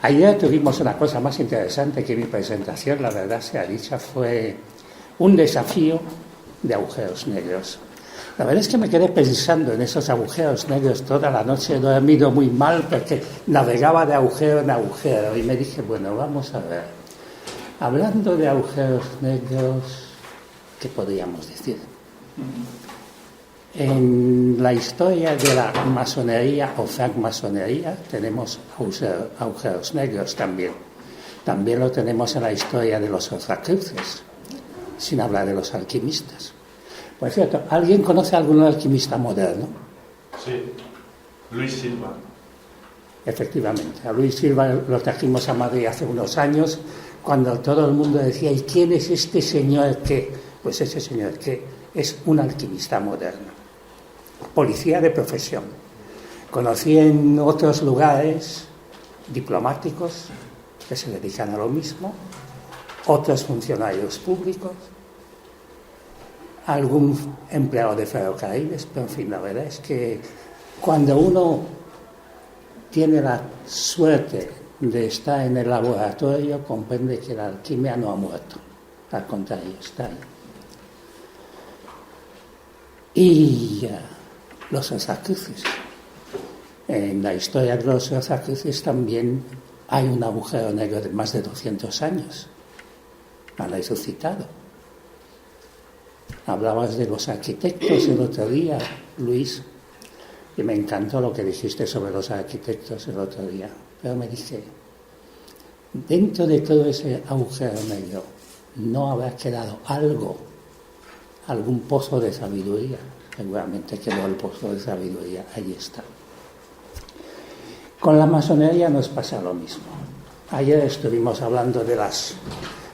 Ayer tuvimos una cosa más interesante que mi presentación, la verdad sea dicha, fue un desafío de agujeros negros. La verdad es que me quedé pensando en esos agujeros negros toda la noche, he dormido muy mal porque navegaba de agujero en agujero y me dije, bueno, vamos a ver, hablando de agujeros negros, ¿qué podríamos decir? En la historia de la masonería o francmasonería tenemos agujeros negros también. También lo tenemos en la historia de los Rosacruces, sin hablar de los alquimistas. Por cierto, ¿alguien conoce a algún alquimista moderno? Sí, Luis Silva. Efectivamente, a Luis Silva lo trajimos a Madrid hace unos años, cuando todo el mundo decía, ¿y quién es este señor que? Pues ese señor que es un alquimista moderno, policía de profesión. Conocí en otros lugares diplomáticos que se dedican a lo mismo, otros funcionarios públicos, algún empleado de ferrocarriles, pero en fin, la verdad es que cuando uno tiene la suerte de estar en el laboratorio, comprende que la alquimia no ha muerto, al contrario, está ahí. Y los Rosacruces. En la historia de los Rosacruces también hay un agujero negro de más de 200 años. Han resucitado. Hablabas de los arquitectos el otro día, Luis, y me encantó lo que dijiste sobre los arquitectos el otro día. Pero me dije, dentro de todo ese agujero negro, ¿no habrá quedado algún pozo de sabiduría? Seguramente quedó el pozo de sabiduría, ahí está. Con la masonería nos pasa lo mismo. Ayer estuvimos hablando de las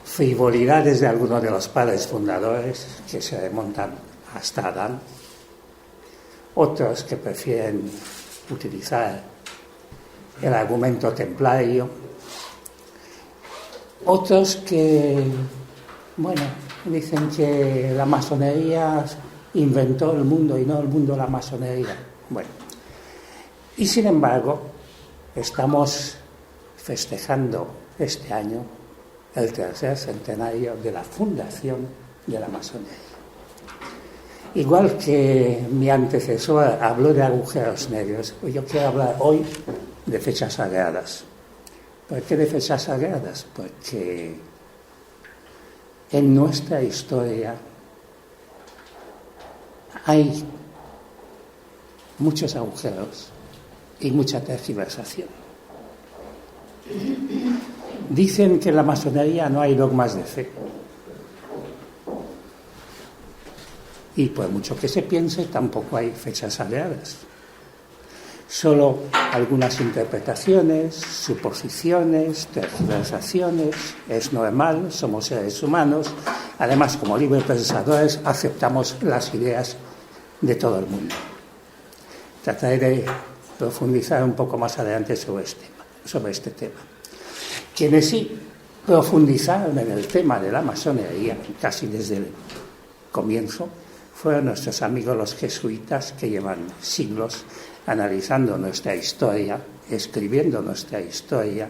frivolidades de algunos de los padres fundadores que se remontan hasta Adán, otros que prefieren utilizar el argumento templario, otros que, bueno, dicen que la masonería inventó el mundo y no el mundo la masonería. Bueno, y sin embargo, estamos festejando este año el tercer centenario de la fundación de la masonería. Igual que mi antecesor habló de agujeros negros, yo quiero hablar hoy de fechas sagradas. ¿Por qué de fechas sagradas? Porque en nuestra historia hay muchos agujeros y mucha tergiversación. Dicen que en la masonería no hay dogmas de fe. Y por mucho que se piense, tampoco hay fechas sagradas. Solo algunas interpretaciones, suposiciones, tergiversaciones. Es normal, somos seres humanos. Además, como libres pensadores, aceptamos las ideas de todo el mundo. Trataré de profundizar un poco más adelante sobre este tema. Quienes sí profundizaron en el tema de la masonería, casi desde el comienzo, fueron nuestros amigos los jesuitas, que llevan siglos analizando nuestra historia, escribiendo nuestra historia,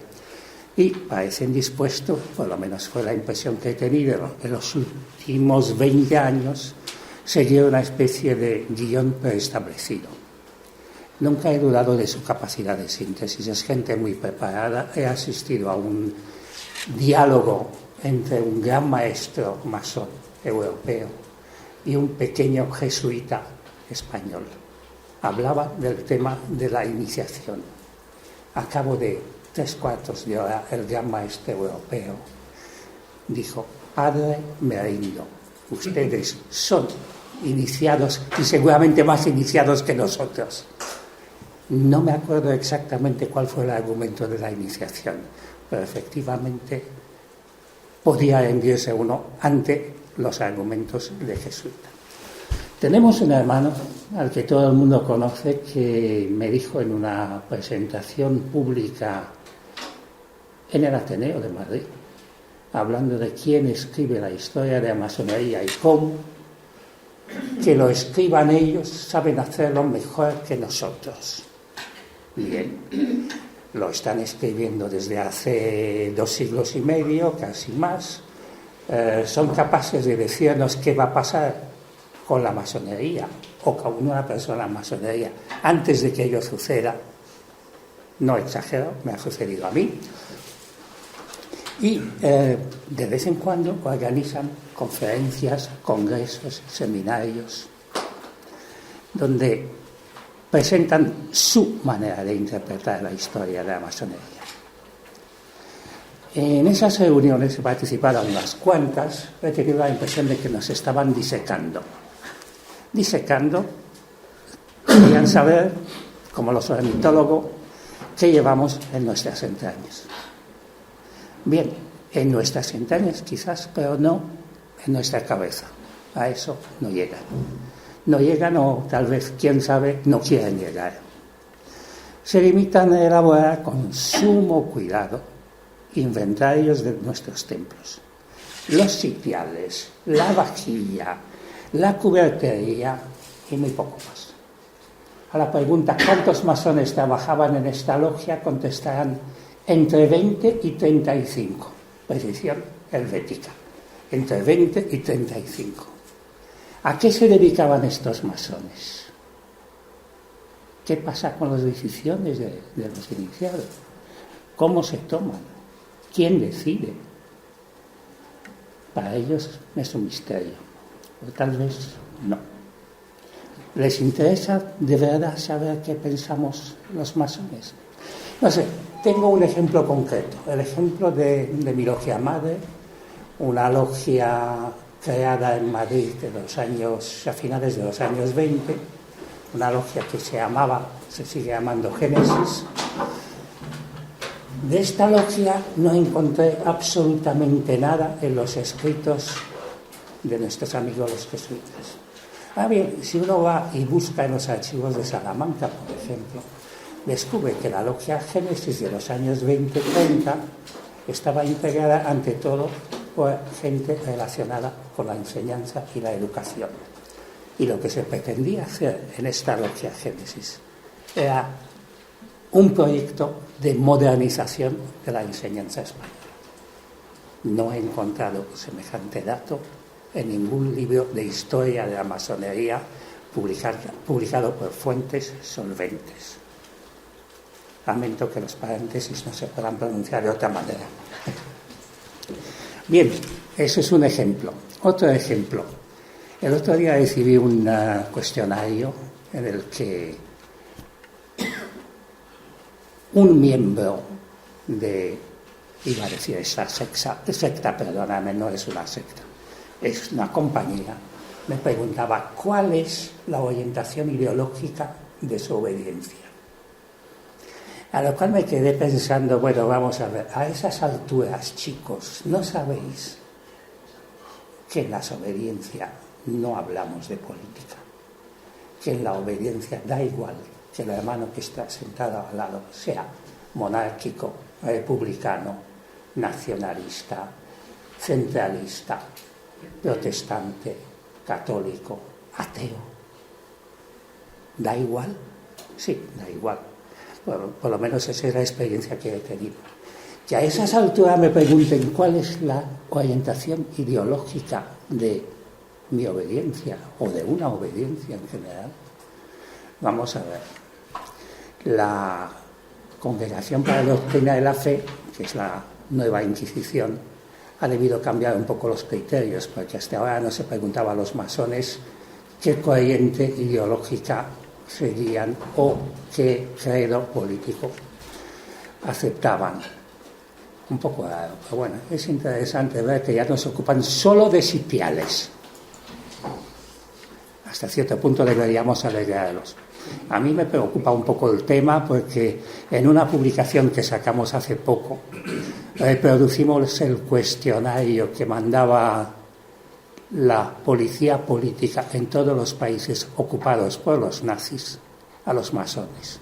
y parecen dispuestos, por lo menos fue la impresión que he tenido en los últimos 20 años, seguir una especie de guión preestablecido. Nunca he dudado de su capacidad de síntesis, es gente muy preparada. He asistido a un diálogo entre un gran maestro masón europeo y un pequeño jesuita español. Hablaba del tema de la iniciación. A cabo de 3/4 de hora, el gran maestro europeo dijo: Padre, me rindo. Ustedes son iniciados y seguramente más iniciados que nosotros. No me acuerdo exactamente cuál fue el argumento de la iniciación, pero efectivamente podía rendirse uno ante los argumentos de jesuita. Tenemos un hermano al que todo el mundo conoce, que me dijo en una presentación pública en el Ateneo de Madrid, hablando de quién escribe la historia de la masonería y cómo, que lo escriban ellos, saben hacerlo mejor que nosotros. Bien. lo están escribiendo desde hace 2 siglos y medio, casi más. Son capaces de decirnos qué va a pasar con la masonería o con una persona en masonería antes de que ello suceda. No exagero, me ha sucedido a mí. Y de vez en cuando organizan conferencias, congresos, seminarios, donde presentan su manera de interpretar la historia de la masonería. En esas reuniones he participado en unas cuantas, he tenido la impresión de que nos estaban disecando. Querían saber, como los ornitólogos, qué llevamos en nuestras entrañas. Bien, en nuestras entrañas quizás, pero no en nuestra cabeza. A eso no llegan. No llegan o tal vez, quién sabe, no quieren llegar. Se limitan a elaborar con sumo cuidado inventarios de nuestros templos. Los sitiales, la vajilla, la cubertería y muy poco más. A la pregunta ¿cuántos masones trabajaban en esta logia? Contestarán entre 20 y 35. Precisión helvética. Entre 20 y 35. ¿A qué se dedicaban estos masones? ¿Qué pasa con las decisiones de los iniciados? ¿Cómo se toman? ¿Quién decide? Para ellos es un misterio, o tal vez no. ¿Les interesa de verdad saber qué pensamos los masones? No sé, tengo un ejemplo concreto, el ejemplo de mi logia madre, una logia creada en Madrid a finales de los años 20, una logia que se sigue llamando Génesis. De esta logia no encontré absolutamente nada en los escritos de nuestros amigos los jesuitas. Bien, si uno va y busca en los archivos de Salamanca, por ejemplo, descubre que la logia Génesis de los años 20-30 estaba integrada ante todo por gente relacionada con la enseñanza y la educación. Y lo que se pretendía hacer en esta logia Génesis era un proyecto de modernización de la enseñanza española. No he encontrado semejante dato en ningún libro de historia de la masonería publicado por fuentes solventes. Lamento que los paréntesis no se puedan pronunciar de otra manera. Bien, ese es un ejemplo. Otro ejemplo. El otro día recibí un cuestionario en el que un miembro iba a decir esta secta, perdóname, no es una secta, es una compañía, me preguntaba cuál es la orientación ideológica de su obediencia. A lo cual me quedé pensando, bueno, vamos a ver, a esas alturas, chicos, ¿no sabéis que en la obediencia no hablamos de política? Que en la obediencia da igual que el hermano que está sentado al lado sea monárquico, republicano, nacionalista, centralista, protestante, católico, ateo. ¿Da igual? Sí, da igual. Por lo menos esa es la experiencia que he tenido. Que a esas alturas me pregunten cuál es la orientación ideológica de mi obediencia o de una obediencia en general. Vamos a ver. La Congregación para la Doctrina de la Fe, que es la nueva Inquisición, ha debido cambiar un poco los criterios, porque hasta ahora no se preguntaba a los masones qué corriente ideológica seguían o qué credo político aceptaban. Un poco raro, pero bueno, es interesante ver que ya no se ocupan solo de sitiales. Hasta cierto punto deberíamos alegrarlos. A mí me preocupa un poco el tema porque en una publicación que sacamos hace poco reproducimos el cuestionario que mandaba la policía política en todos los países ocupados por los nazis a los masones.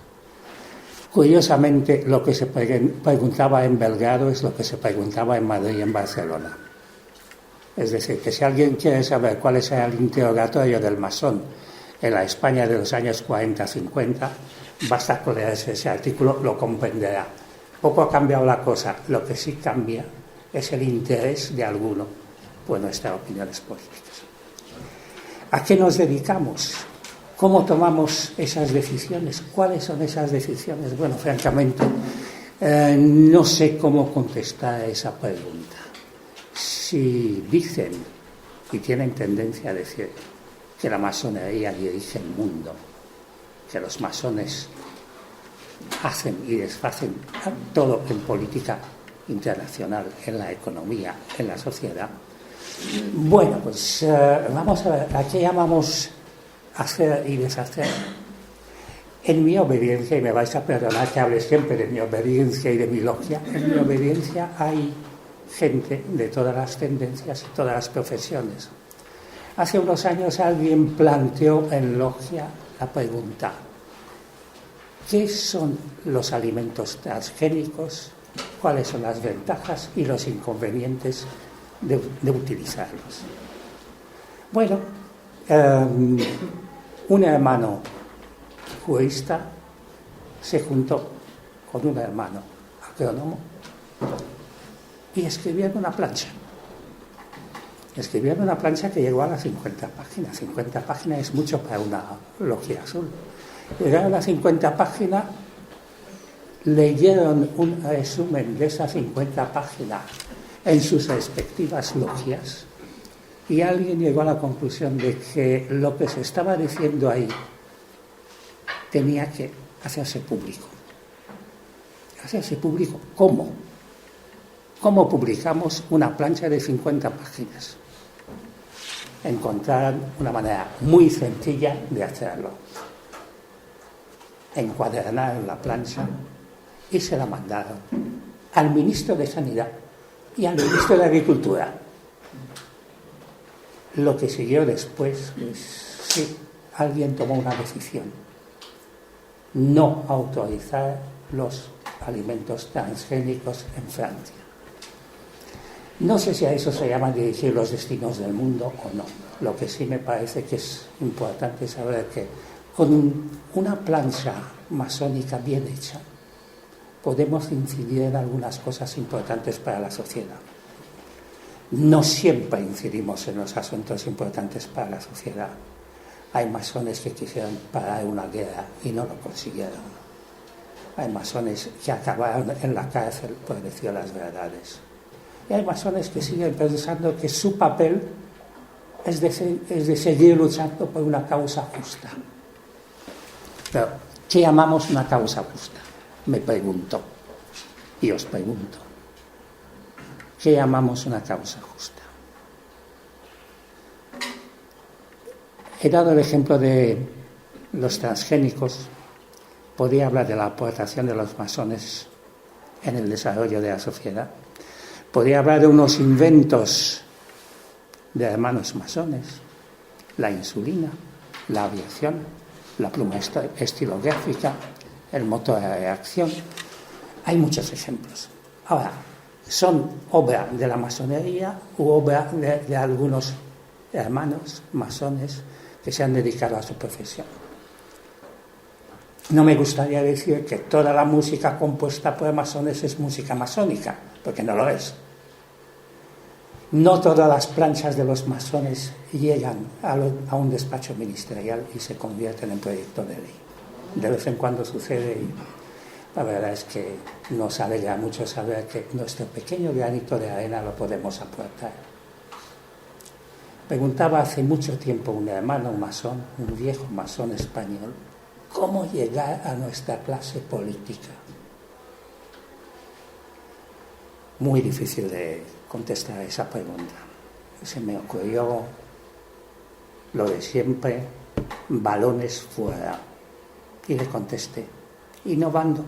Curiosamente, lo que se preguntaba en Belgrado es lo que se preguntaba en Madrid y en Barcelona. Es decir, que si alguien quiere saber cuál es el interrogatorio del masón en la España de los años 40-50, basta con leerse ese artículo, lo comprenderá. Poco ha cambiado la cosa. Lo que sí cambia es el interés de alguno por nuestras opiniones políticas. ¿A qué nos dedicamos? ¿Cómo tomamos esas decisiones? ¿Cuáles son esas decisiones? Bueno, francamente, no sé cómo contestar a esa pregunta. Si dicen y tienen tendencia a decir que la masonería dirige el mundo, que los masones hacen y desfacen todo en política internacional, en la economía, en la sociedad. Bueno, pues vamos a ver, ¿a qué llamamos hacer y deshacer? En mi obediencia, y me vais a perdonar que hable siempre de mi obediencia y de mi logia, en mi obediencia hay gente de todas las tendencias y todas las profesiones. Hace unos años alguien planteó en logia la pregunta: ¿qué son los alimentos transgénicos? ¿Cuáles son las ventajas y los inconvenientes de utilizarlos? Bueno, un hermano jurista se juntó con un hermano agrónomo y escribieron una plancha. Escribieron una plancha que llegó a las 50 páginas. 50 páginas es mucho para una logia azul. Llegaron a las 50 páginas, leyeron un resumen de esas 50 páginas en sus respectivas logias y alguien llegó a la conclusión de que lo que se estaba diciendo ahí tenía que hacerse público. ¿Hacerse público? ¿Cómo? ¿Cómo publicamos una plancha de 50 páginas? Encontraron una manera muy sencilla de hacerlo. Encuadernaron la plancha y se la mandaron al ministro de Sanidad y al ministro de Agricultura. Lo que siguió después, pues sí, alguien tomó una decisión: no autorizar los alimentos transgénicos en Francia. No sé si a eso se llama dirigir los destinos del mundo o no. Lo que sí me parece que es importante saber que con una plancha masónica bien hecha podemos incidir en algunas cosas importantes para la sociedad. No siempre incidimos en los asuntos importantes para la sociedad. Hay masones que quisieron parar una guerra y no lo consiguieron. Hay masones que acabaron en la cárcel por decir las verdades. Y hay masones que siguen pensando que su papel es de seguir luchando por una causa justa. Pero, ¿qué llamamos una causa justa? Me pregunto, y os pregunto, ¿qué llamamos una causa justa? He dado el ejemplo de los transgénicos. Podría hablar de la aportación de los masones en el desarrollo de la sociedad. Podría hablar de unos inventos de hermanos masones: la insulina, la aviación, la pluma estilográfica, el motor de reacción. Hay muchos ejemplos. Ahora, ¿son obra de la masonería u obra de algunos hermanos masones que se han dedicado a su profesión? No me gustaría decir que toda la música compuesta por masones es música masónica, porque no lo es. No todas las planchas de los masones llegan a un despacho ministerial y se convierten en proyecto de ley. De vez en cuando sucede y la verdad es que nos alegra mucho saber que nuestro pequeño granito de arena lo podemos aportar. Preguntaba hace mucho tiempo un hermano masón, un viejo masón español, ¿cómo llegar a nuestra clase política? Muy difícil de contestar a esa pregunta. Se me ocurrió lo de siempre: balones fuera. Y le contesté: innovando.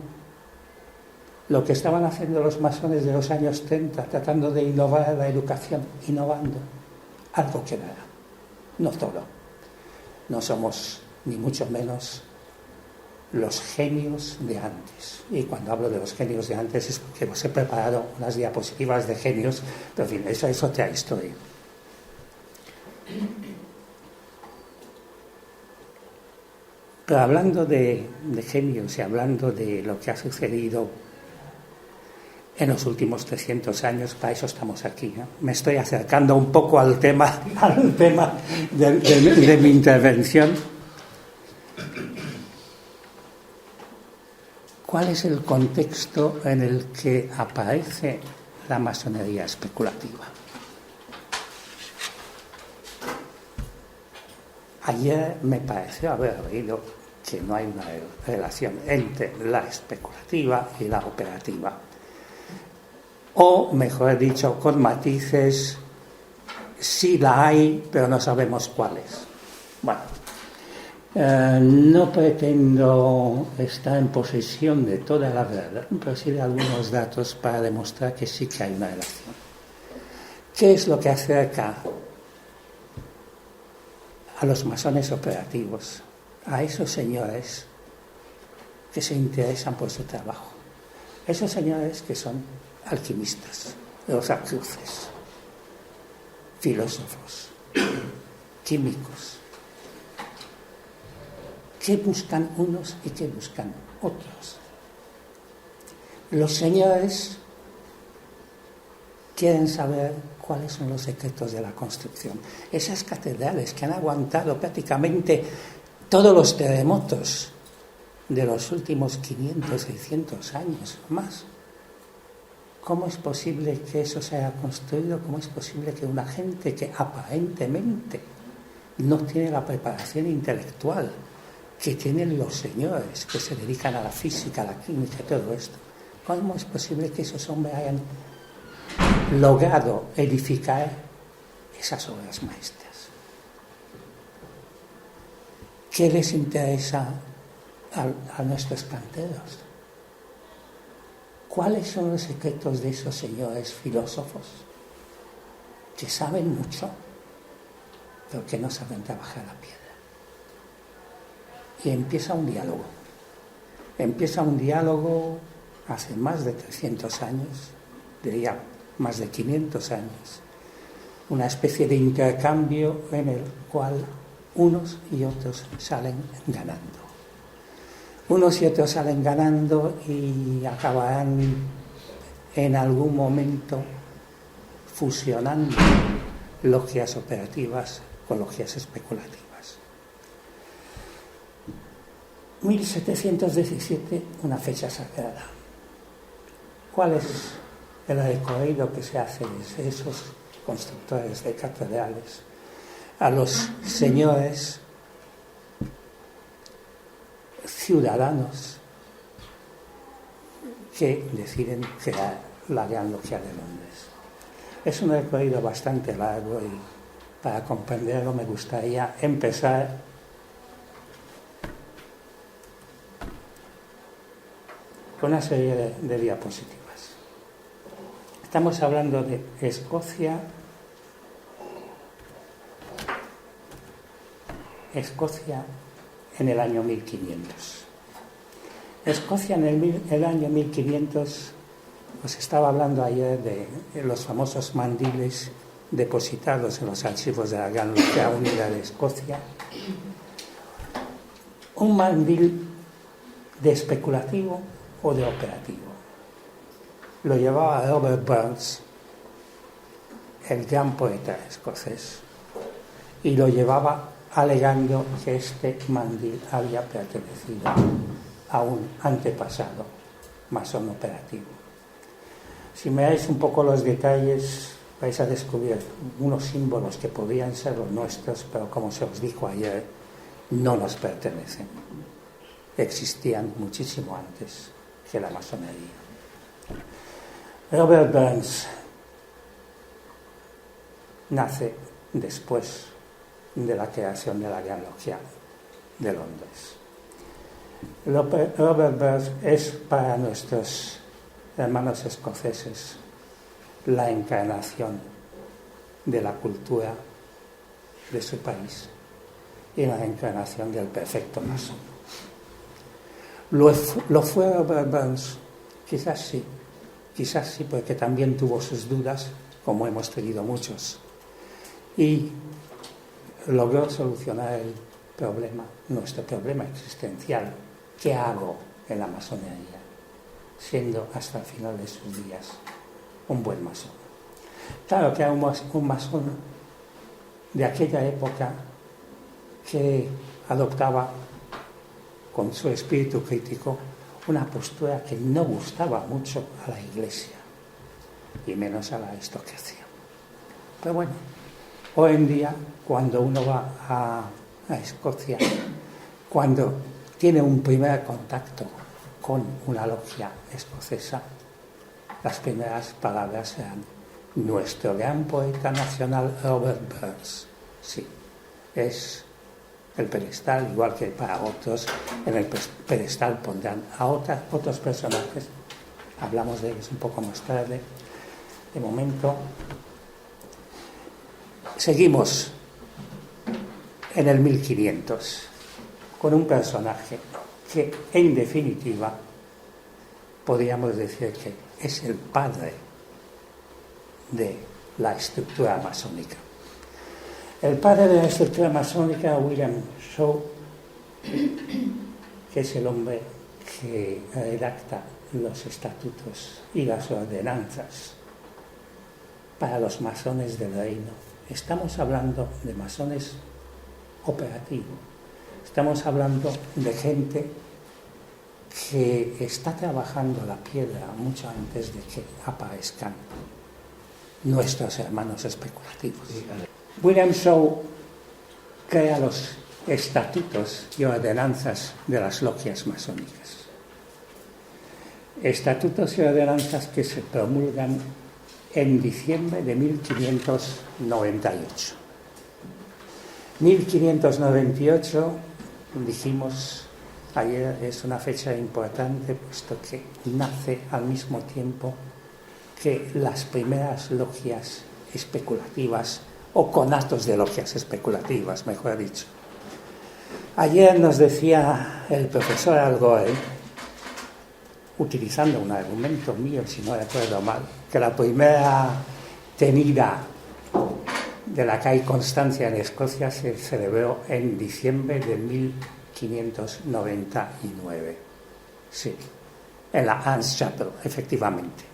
Lo que estaban haciendo los masones de los años 30, tratando de innovar la educación, innovando. Algo quedará. No todo. No somos ni mucho menos los genios de antes. Y cuando hablo de los genios de antes es porque os he preparado unas diapositivas de genios, pero en fin, eso es otra historia. Pero hablando de genios y hablando de lo que ha sucedido en los últimos 300 años, para eso estamos aquí, ¿no? Me estoy acercando un poco al tema de mi intervención. ¿Cuál es el contexto en el que aparece la masonería especulativa? Ayer me pareció haber oído que no hay una relación entre la especulativa y la operativa. O, mejor dicho, con matices, sí la hay, pero no sabemos cuáles. Bueno, no pretendo estar en posesión de toda la verdad, pero sí de algunos datos para demostrar que sí que hay una relación. ¿Qué es lo que acerca a los masones operativos, a esos señores que se interesan por su trabajo? Esos señores que son alquimistas, rosacruces, filósofos, químicos. ¿Qué buscan unos y qué buscan otros? Los señores quieren saber cuáles son los secretos de la construcción. Esas catedrales que han aguantado prácticamente todos los terremotos de los últimos 500, 600 años o más. ¿Cómo es posible que eso se haya construido? ¿Cómo es posible que una gente que aparentemente no tiene la preparación intelectual que tienen los señores que se dedican a la física, a la química y todo esto, cómo es posible que esos hombres hayan logrado edificar esas obras maestras? ¿Qué les interesa a nuestros canteros? ¿Cuáles son los secretos de esos señores filósofos que saben mucho, pero que no saben trabajar la piedra? Y empieza un diálogo. Empieza un diálogo hace más de 300 años, diría más de 500 años, una especie de intercambio en el cual unos y otros salen ganando. Unos y otros salen ganando y acabarán en algún momento fusionando logias operativas con logias especulativas. 1717, una fecha sagrada. ¿Cuál es el recorrido que se hace desde esos constructores de catedrales a los señores ciudadanos que deciden crear la Gran Logia de Londres? Es un recorrido bastante largo y para comprenderlo me gustaría empezar con una serie de diapositivas. Estamos hablando de Escocia en el año 1500. Escocia en el año 1500, os estaba hablando ayer de los famosos mandiles depositados en los archivos de la Gran Logia Unida de Escocia. Un mandil de especulativo o de operativo. Lo llevaba Robert Burns, el gran poeta escocés, y lo llevaba alegando que este mandil había pertenecido a un antepasado masón operativo. Si miráis un poco los detalles, vais a descubrir unos símbolos que podrían ser los nuestros, pero como se os dijo ayer, no nos pertenecen. Existían muchísimo antes que la masonería. Robert Burns nace después de la creación de la Gran Logia de Londres. Robert Burns es para nuestros hermanos escoceses la encarnación de la cultura de su país y la encarnación del perfecto masón. ¿Lo fue Robert Burns? Quizás sí, porque también tuvo sus dudas, como hemos tenido muchos, y logró solucionar el problema, nuestro problema existencial. ¿Qué hago en la masonería? siendo hasta el final de sus días un buen masón. Claro que era un masón de aquella época que adoptaba con su espíritu crítico una postura que no gustaba mucho a la Iglesia y menos a la aristocracia. Pero bueno, hoy en día, cuando uno va a Escocia, cuando tiene un primer contacto con una logia escocesa, las primeras palabras eran: nuestro gran poeta nacional Robert Burns. Sí, es el pedestal, igual que para otros, en el pedestal pondrán a otros personajes. Hablamos de ellos un poco más tarde. De momento, seguimos en el 1500 con un personaje que, en definitiva, podríamos decir que es el padre de la estructura masónica. El padre de la estructura masónica, William Shaw, que es el hombre que redacta los estatutos y las ordenanzas para los masones del reino. Estamos hablando de masones operativos. Estamos hablando de gente que está trabajando la piedra mucho antes de que aparezcan nuestros hermanos especulativos. William Shaw crea los estatutos y ordenanzas de las logias masónicas. Estatutos y ordenanzas que se promulgan en diciembre de 1598. 1598, dijimos ayer, es una fecha importante puesto que nace al mismo tiempo que las primeras logias especulativas, o conatos de logias especulativas, mejor dicho. Ayer nos decía el profesor Algoe, utilizando un argumento mío, si no recuerdo mal, que la primera tenida de la que hay constancia en Escocia se celebró en diciembre de 1599. Sí, en la Anne's Chapel, efectivamente.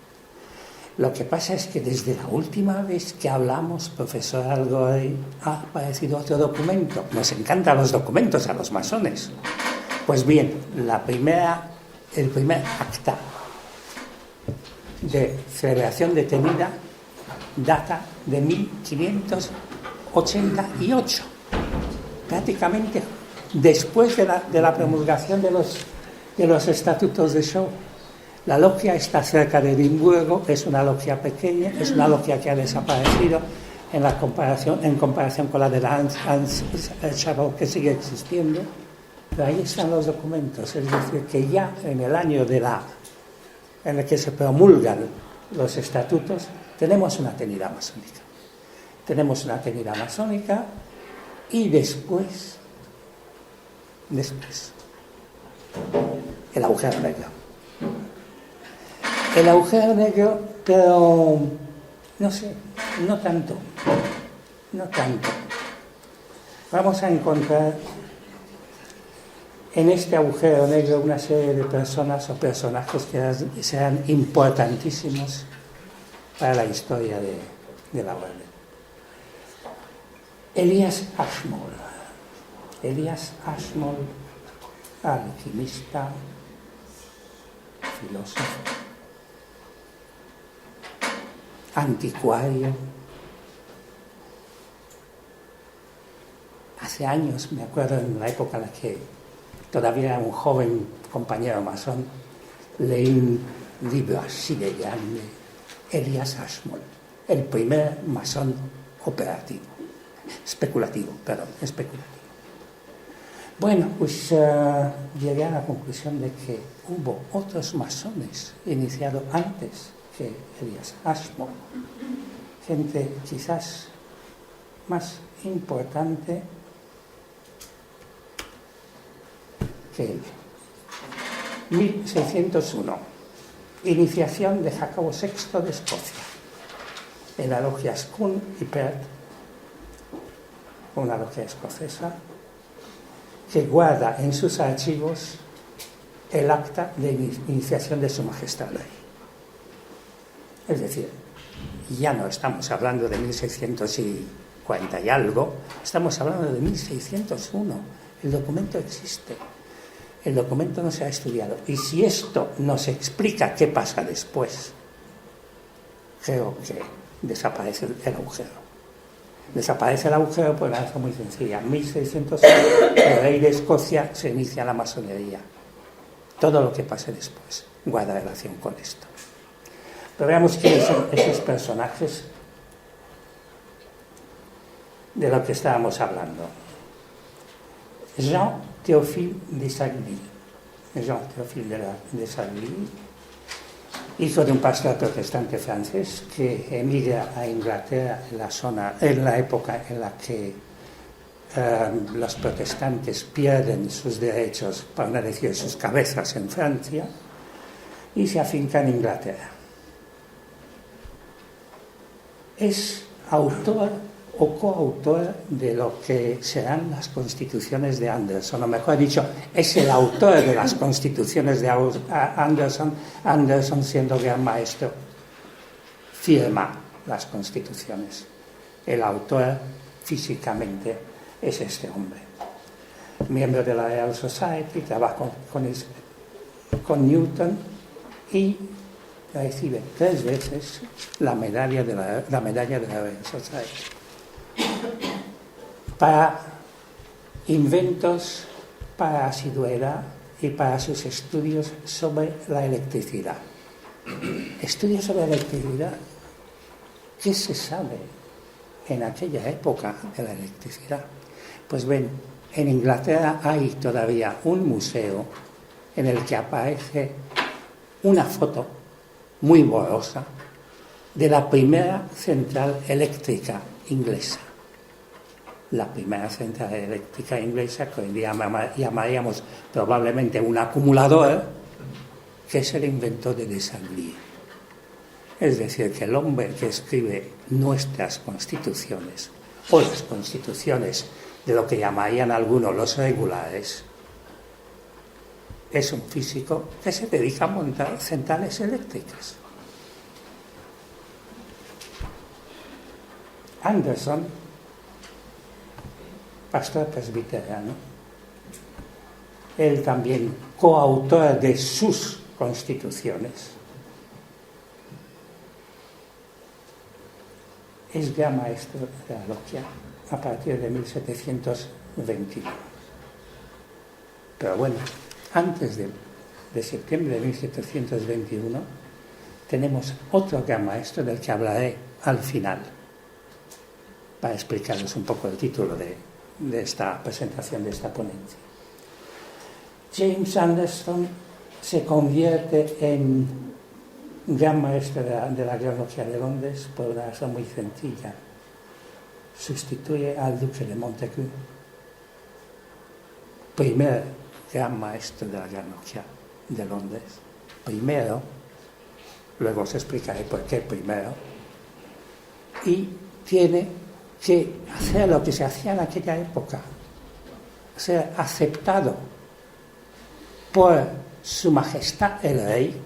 Lo que pasa es que desde la última vez que hablamos, profesor Algoy, ha aparecido otro documento. Nos encantan los documentos a los masones. Pues bien, el primer acta de celebración de tenida data de 1588, prácticamente después de la promulgación de los estatutos de Shaw. La logia está cerca de Edimburgo, es una logia pequeña, es una logia que ha desaparecido en comparación con la de la Anne's Chapel, que sigue existiendo, pero ahí están los documentos, es decir, que ya en el año en el que se promulgan los estatutos, tenemos una tenida masónica. Tenemos una tenida masónica y después el agujero negro. El agujero negro, pero no sé, no tanto. Vamos a encontrar en este agujero negro una serie de personas o personajes que serán importantísimos para la historia de la orden. Elias Ashmole, alquimista, filósofo, anticuario. Hace años, me acuerdo, en la época en la que todavía era un joven compañero masón, leí un libro así de grande, Elias Ashmole, el primer masón especulativo. Bueno, pues llegué a la conclusión de que hubo otros masones iniciados antes que Elias Ashmole, gente quizás más importante que él. 1601, iniciación de Jacobo VI de Escocia en la logia Scone y Perth, una logia escocesa que guarda en sus archivos el acta de iniciación de Su Majestad el Rey. Es decir, ya no estamos hablando de 1640 y algo, estamos hablando de 1601. El documento existe, el documento no se ha estudiado. Y si esto nos explica qué pasa después, creo que desaparece el agujero. Desaparece el agujero por una razón muy sencilla. En 1601, el rey de Escocia se inicia la masonería. Todo lo que pase después guarda relación con esto. Pero veamos quiénes son esos personajes de lo que estábamos hablando. Jean-Théophile de Sagley. Jean-Théophile de Sagley, hijo de un pastor protestante francés que emigra a Inglaterra en la época en la que los protestantes pierden sus derechos, para no decir sus cabezas, en Francia, y se afinca en Inglaterra. Es autor o coautor de lo que serán las constituciones de Anderson, o mejor dicho, es el autor de las constituciones de Anderson, Anderson siendo gran maestro, firma las constituciones. El autor físicamente es este hombre. Miembro de la Royal Society, trabaja con Newton y recibe 3 veces la medalla de la Royal Society. Para inventos, para asiduidad y para sus estudios sobre la electricidad. Estudios sobre la electricidad. ¿Qué se sabe en aquella época de la electricidad? Pues ven, en Inglaterra hay todavía un museo en el que aparece una foto muy borrosa de la primera central eléctrica inglesa. La primera central eléctrica inglesa, que hoy en día llamaríamos probablemente un acumulador, que es el inventor de Desailly. Es decir, que el hombre que escribe nuestras constituciones, o las constituciones de lo que llamarían algunos los regulares, es un físico que se dedica a montar centrales eléctricas. Anderson, pastor presbiteriano, él también coautor de sus constituciones, es gran maestro de la logia a partir de 1721. Pero bueno, antes de septiembre de 1721 tenemos otro gran maestro del que hablaré al final, para explicaros un poco el título de esta presentación, de esta ponencia. James Anderson se convierte en gran maestro de la Gran Logia de Londres por una razón muy sencilla. Sustituye al duque de Montagu, primer gran maestro de la Gran Logia de Londres. Primero, luego os explicaré por qué primero, y tiene que hacer lo que se hacía en aquella época, ser aceptado por Su Majestad el Rey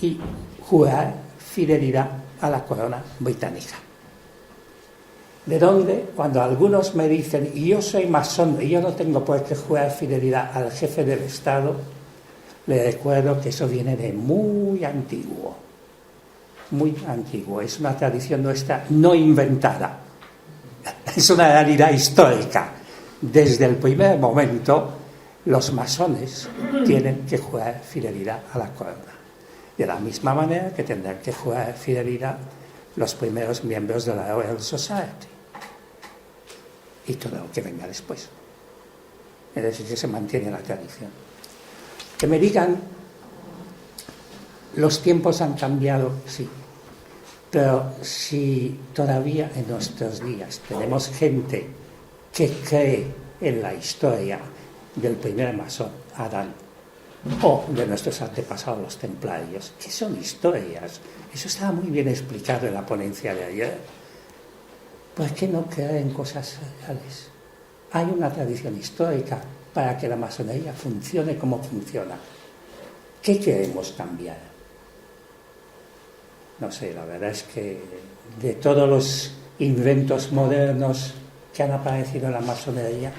y jurar fidelidad a la corona británica. De donde, cuando algunos me dicen, y yo soy masón y yo no tengo por qué jurar fidelidad al jefe del Estado, les recuerdo que eso viene de muy antiguo. Muy antiguo, es una tradición nuestra no inventada, es una realidad histórica. Desde el primer momento los masones tienen que jurar fidelidad a la corona, de la misma manera que tendrán que jurar fidelidad los primeros miembros de la Royal Society y todo lo que venga después. Es decir, que se mantiene la tradición. Que me digan, los tiempos han cambiado, sí. Pero si todavía en nuestros días tenemos gente que cree en la historia del primer masón, Adán, o de nuestros antepasados, los templarios, que son historias, eso estaba muy bien explicado en la ponencia de ayer, ¿por qué no creer en cosas reales? Hay una tradición histórica para que la masonería funcione como funciona. ¿Qué queremos cambiar? No sé, la verdad es que de todos los inventos modernos que han aparecido en la masonería,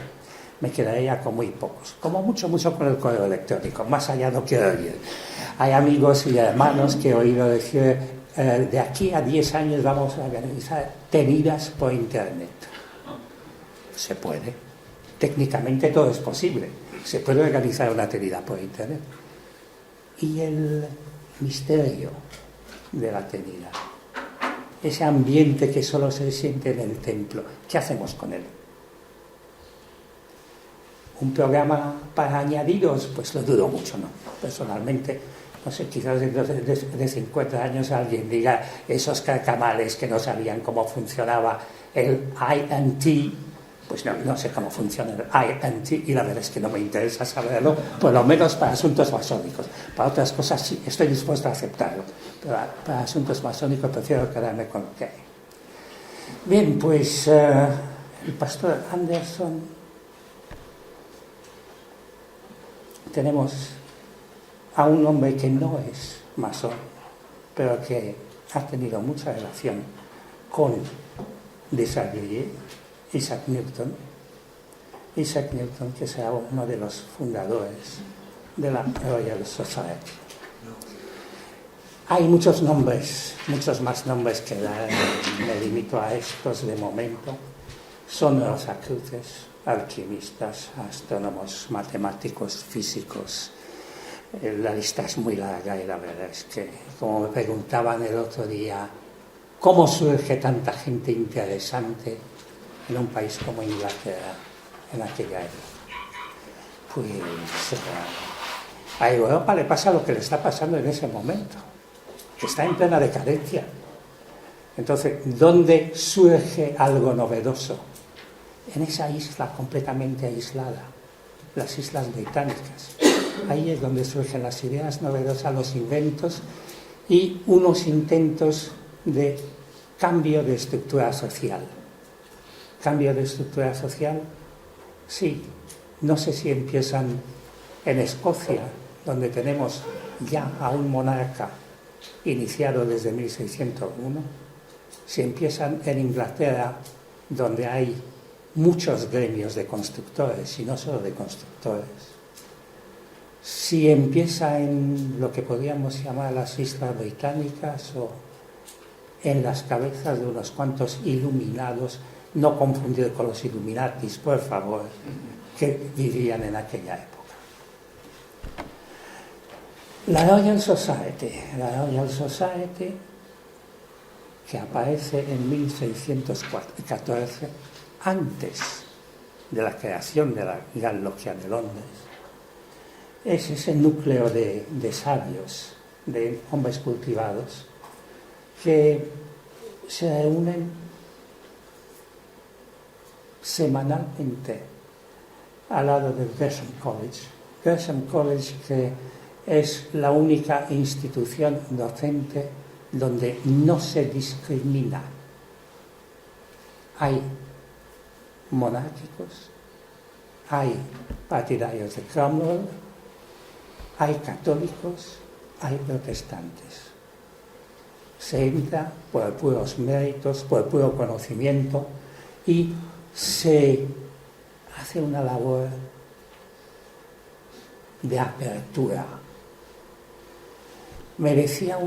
me quedaría con muy pocos. Como mucho con el correo electrónico, más allá no quiero oír. Hay amigos y hermanos que he oído decir, de aquí a 10 años vamos a organizar tenidas por Internet. Se puede. Técnicamente todo es posible. Se puede organizar una tenida por Internet. Y el misterio de la tenida, ese ambiente que solo se siente en el templo, ¿qué hacemos con él? ¿Un programa para añadidos? Pues lo dudo mucho, ¿no? Personalmente, no sé, quizás de 50 años alguien diga esos carcamales que no sabían cómo funcionaba el INT, pues no sé cómo funciona el INT y la verdad es que no me interesa saberlo, por lo menos para asuntos masónicos. Para otras cosas sí, estoy dispuesto a aceptarlo, pero para asuntos masónicos prefiero quedarme con lo que hay. Bien, pues el pastor Anderson, tenemos a un hombre que no es masón, pero que ha tenido mucha relación con Desargues, Isaac Newton, que será uno de los fundadores de la Royal Society. Hay muchos nombres, muchos más nombres que dar, me limito a estos de momento. Son rosacruces, alquimistas, astrónomos, matemáticos, físicos. La lista es muy larga y la verdad es que, como me preguntaban el otro día, ¿cómo surge tanta gente interesante en un país como Inglaterra en aquella época? Pues a Europa le pasa lo que le está pasando en ese momento, que está en plena decadencia. Entonces, ¿dónde surge algo novedoso? En esa isla completamente aislada, las Islas Británicas. Ahí es donde surgen las ideas novedosas, los inventos y unos intentos de cambio de estructura social. ¿Cambio de estructura social? Sí. No sé si empiezan en Escocia, donde tenemos ya a un monarca iniciado desde 1601. Si empiezan en Inglaterra, donde hay muchos gremios de constructores y no solo de constructores. Si empieza en lo que podríamos llamar las Islas Británicas o en las cabezas de unos cuantos iluminados, no confundir con los Illuminatis, por favor, que vivían en aquella época. La Royal Society, que aparece en 1614, antes de la creación de la Gran Logia de Londres, es ese núcleo de sabios, de hombres cultivados, que se reúnen semanalmente al lado del Gresham College. Gresham College, que es la única institución docente donde no se discrimina. Hay monárquicos, hay partidarios de Cromwell, hay católicos, hay protestantes. Se entra por puros méritos, por puro conocimiento y se hace una labor de apertura. Me decía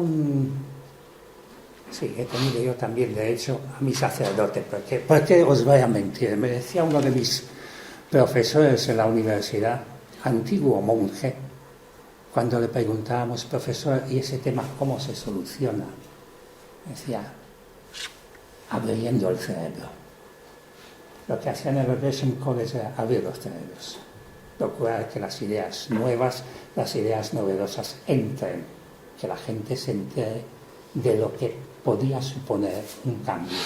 sí, he tenido yo también, de hecho, a mi sacerdote, ¿por qué os voy a mentir? Me decía uno de mis profesores en la universidad, antiguo monje, cuando le preguntábamos, profesor, ¿y ese tema cómo se soluciona? Decía, abriendo el cerebro. Lo que hacían en el Gresham College era abrir los cerebros, procurar que las ideas nuevas, las ideas novedosas entren, que la gente se entere de lo que podía suponer un cambio.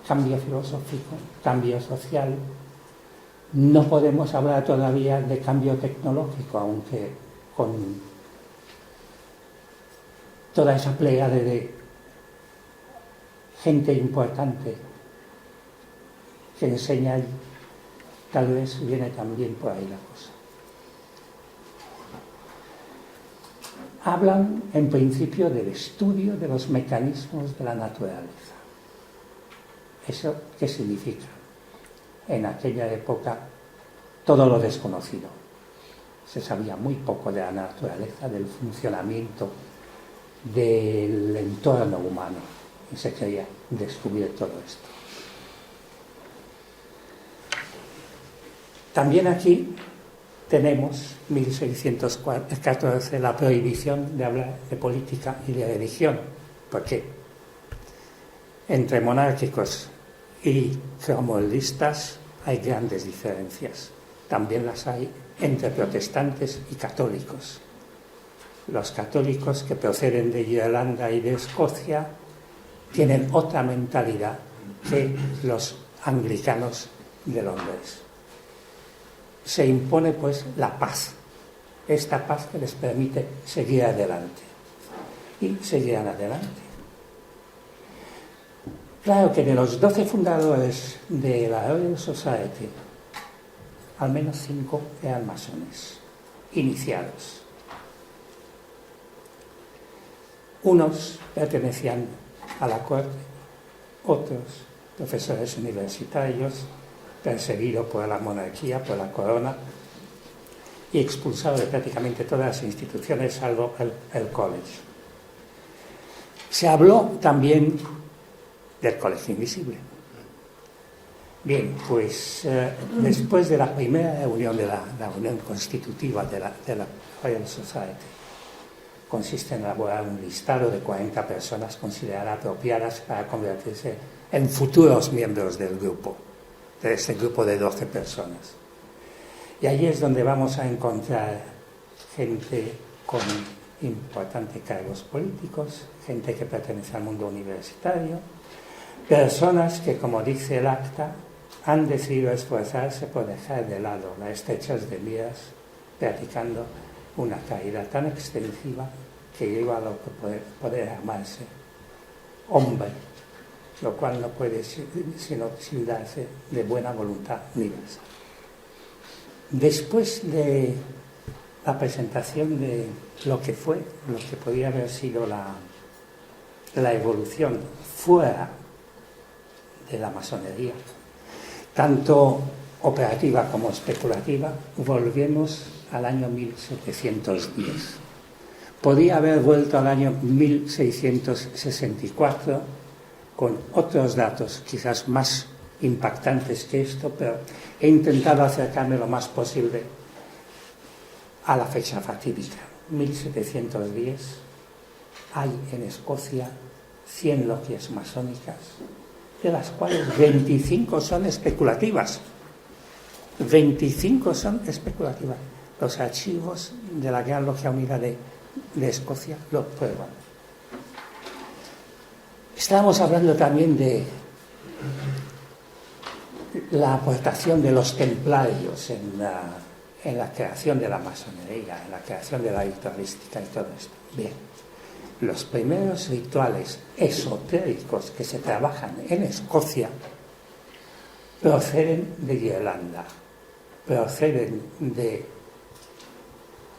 Cambio filosófico, cambio social. No podemos hablar todavía de cambio tecnológico, aunque con toda esa pléyade de gente importante que enseña Tal vez viene también por ahí la cosa. Hablan en principio del estudio de los mecanismos de la naturaleza. ¿Eso qué significa? En aquella época todo lo desconocido. Se sabía muy poco de la naturaleza, del funcionamiento del entorno humano, y se quería descubrir todo esto. También aquí tenemos 1614 la prohibición de hablar de política y de religión. ¿Por qué? Entre monárquicos y cromwellistas hay grandes diferencias. También las hay entre protestantes y católicos. Los católicos que proceden de Irlanda y de Escocia tienen otra mentalidad que los anglicanos de Londres. Se impone pues la paz, esta paz que les permite seguir adelante. Y seguirán adelante. Claro que de los 12 fundadores de la Royal Society, al menos 5 eran masones, iniciados. Unos pertenecían a la corte, otros profesores universitarios, perseguidos por la monarquía, por la corona, y expulsados de prácticamente todas las instituciones, salvo el college. Se habló también del colegio invisible. Bien, pues después de la primera reunión de la unión constitutiva de la Royal Society, consiste en elaborar un listado de 40 personas consideradas apropiadas para convertirse en futuros miembros del grupo, de este grupo de 12 personas. Y allí es donde vamos a encontrar gente con importantes cargos políticos, gente que pertenece al mundo universitario, personas que, como dice el acta, han decidido esforzarse por dejar de lado las estrechas de miras, practicando una caridad tan extensiva que lleva a lo que poder llamarse hombre, lo cual no puede sino darse de buena voluntad universal. Después de la presentación de lo que fue, lo que podía haber sido la evolución fuera de la masonería, tanto operativa como especulativa, volvemos al año 1710. Podía haber vuelto al año 1664 con otros datos quizás más impactantes que esto, pero he intentado acercarme lo más posible a la fecha fatídica. 1710 hay en Escocia 100 logias masónicas, de las cuales 25 son especulativas. 25 son especulativas. Los archivos de la Gran Logia Unida de Escocia lo prueban. Estábamos hablando también de la aportación de los templarios en la creación de la masonería, en la creación de la ritualística y todo esto. Bien, los primeros rituales esotéricos que se trabajan en Escocia proceden de Irlanda, proceden de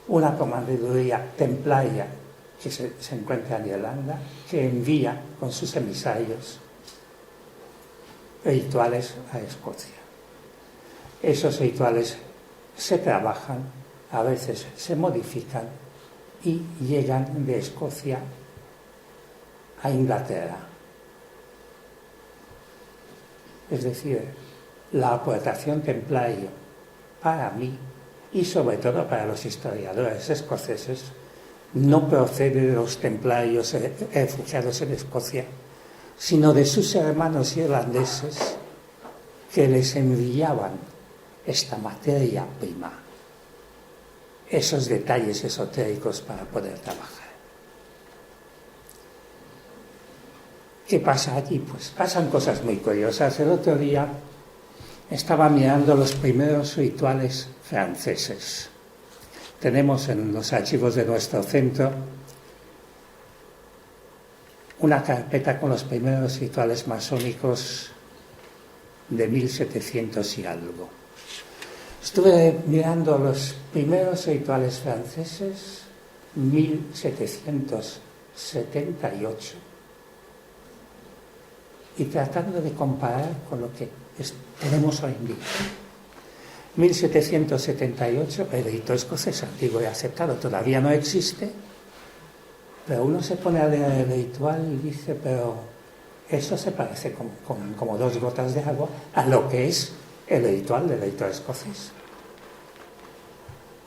una comandaduría templaria que se encuentra en Irlanda, que envía con sus emisarios rituales a Escocia. Esos rituales se trabajan, a veces se modifican y llegan de Escocia a Inglaterra. Es decir, la aportación templaria para mí y sobre todo para los historiadores escoceses no procede de los templarios refugiados en Escocia, sino de sus hermanos irlandeses que les enviaban esta materia prima, esos detalles esotéricos para poder trabajar. ¿Qué pasa allí? Pues pasan cosas muy curiosas. El otro día estaba mirando los primeros rituales franceses. Tenemos en los archivos de nuestro centro una carpeta con los primeros rituales masónicos de 1700 y algo. Estuve mirando los primeros rituales franceses, 1778, y tratando de comparar con lo que tenemos hoy en día. 1778, el rito escocés antiguo y aceptado todavía no existe, pero uno se pone a leer el ritual y dice, pero eso se parece como dos gotas de agua a lo que es el ritual del rito escocés.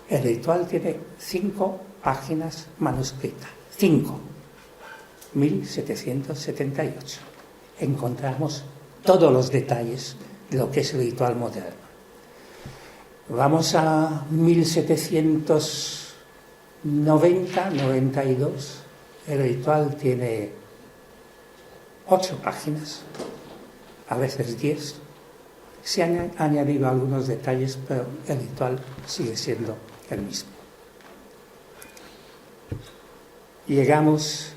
El ritual tiene 5 páginas manuscritas. 5. 1778. Encontramos todos los detalles de lo que es el ritual moderno. Vamos a 1790-92. El ritual tiene 8 páginas, a veces 10. Se han añadido algunos detalles, pero el ritual sigue siendo el mismo. Llegamos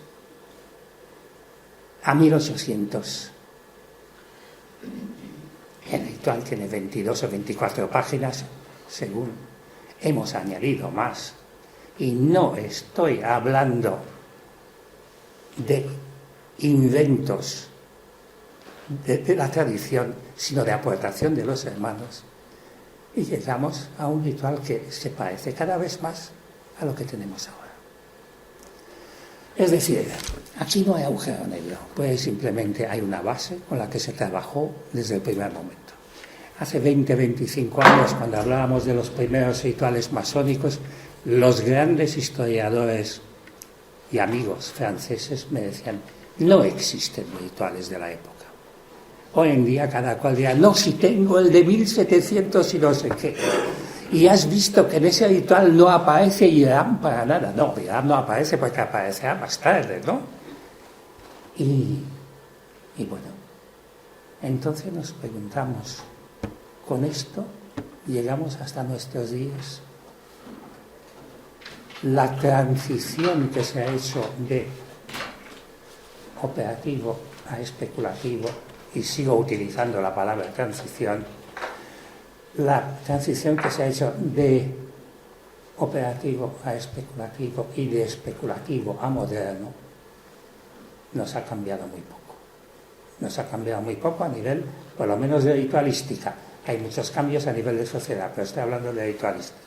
a 1800. El ritual tiene 22 o 24 páginas, según hemos añadido más. Y no estoy hablando de inventos de la tradición, sino de aportación de los hermanos. Y llegamos a un ritual que se parece cada vez más a lo que tenemos ahora. Es decir, aquí no hay agujero negro, pues simplemente hay una base con la que se trabajó desde el primer momento. Hace 20-25 años, cuando hablábamos de los primeros rituales masónicos, los grandes historiadores y amigos franceses me decían, no existen rituales de la época. Hoy en día cada cual dirá, no, si tengo el de 1700 y no sé qué. Y has visto que en ese ritual no aparece Irán para nada. No, Irán no aparece porque aparecerá más tarde, ¿no? Y bueno, entonces nos preguntamos, ¿con esto llegamos hasta nuestros días? La transición que se ha hecho de operativo a especulativo, y sigo utilizando la palabra transición, la transición que se ha hecho de operativo a especulativo y de especulativo a moderno, nos ha cambiado muy poco. Nos ha cambiado muy poco a nivel, por lo menos, de ritualística. Hay muchos cambios a nivel de sociedad, pero estoy hablando de ritualística.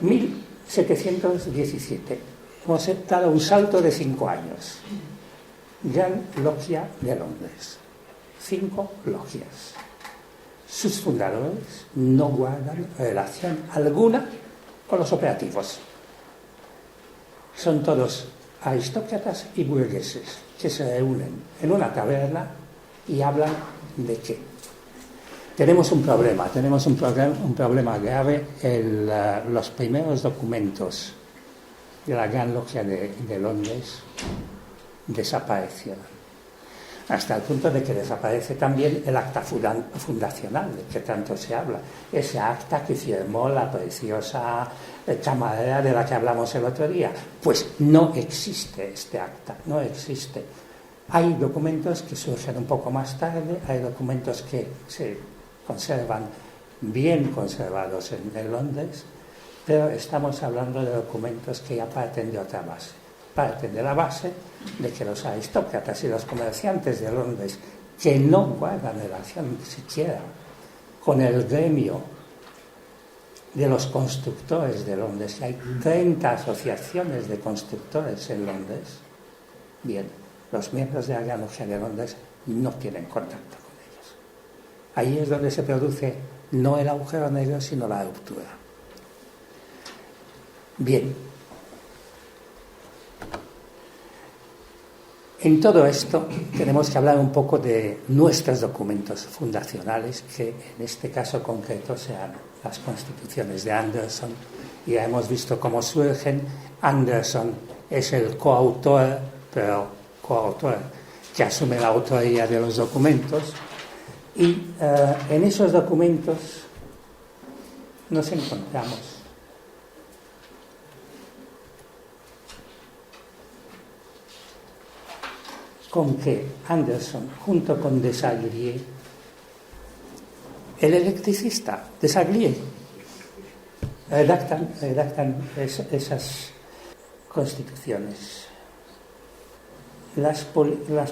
1717. Hemos dado un salto de 5 años. Gran Logia de Londres. 5 logias. Sus fundadores no guardan relación alguna con los operativos. Son todos aristócratas y burgueses que se reúnen en una taberna y hablan de qué. Tenemos un problema grave. Los primeros documentos de la Gran Logia de Londres desaparecieron, hasta el punto de que desaparece también el acta fundacional del que tanto se habla, ese acta que firmó la preciosa camarera de la que hablamos el otro día. Pues no existe este acta, no existe. Hay documentos que surgen un poco más tarde, hay documentos que se conservan bien conservados en Londres, pero estamos hablando de documentos que ya parten de otra base. Parten de la base de que los aristócratas y los comerciantes de Londres, que no guardan relación siquiera con el gremio de los constructores de Londres, que hay 30 asociaciones de constructores en Londres, bien, los miembros de la Gran Logia de Londres no tienen contacto con ellos. Ahí es donde se produce no el agujero negro, sino la ruptura. Bien. En todo esto tenemos que hablar un poco de nuestros documentos fundacionales, que en este caso concreto sean las constituciones de Anderson. Ya hemos visto cómo surgen. Anderson es el coautor, pero coautor que asume la autoría de los documentos. Y en esos documentos nos encontramos con que Anderson, junto con Desailly, el electricista, Desailly, redactan esas constituciones. Las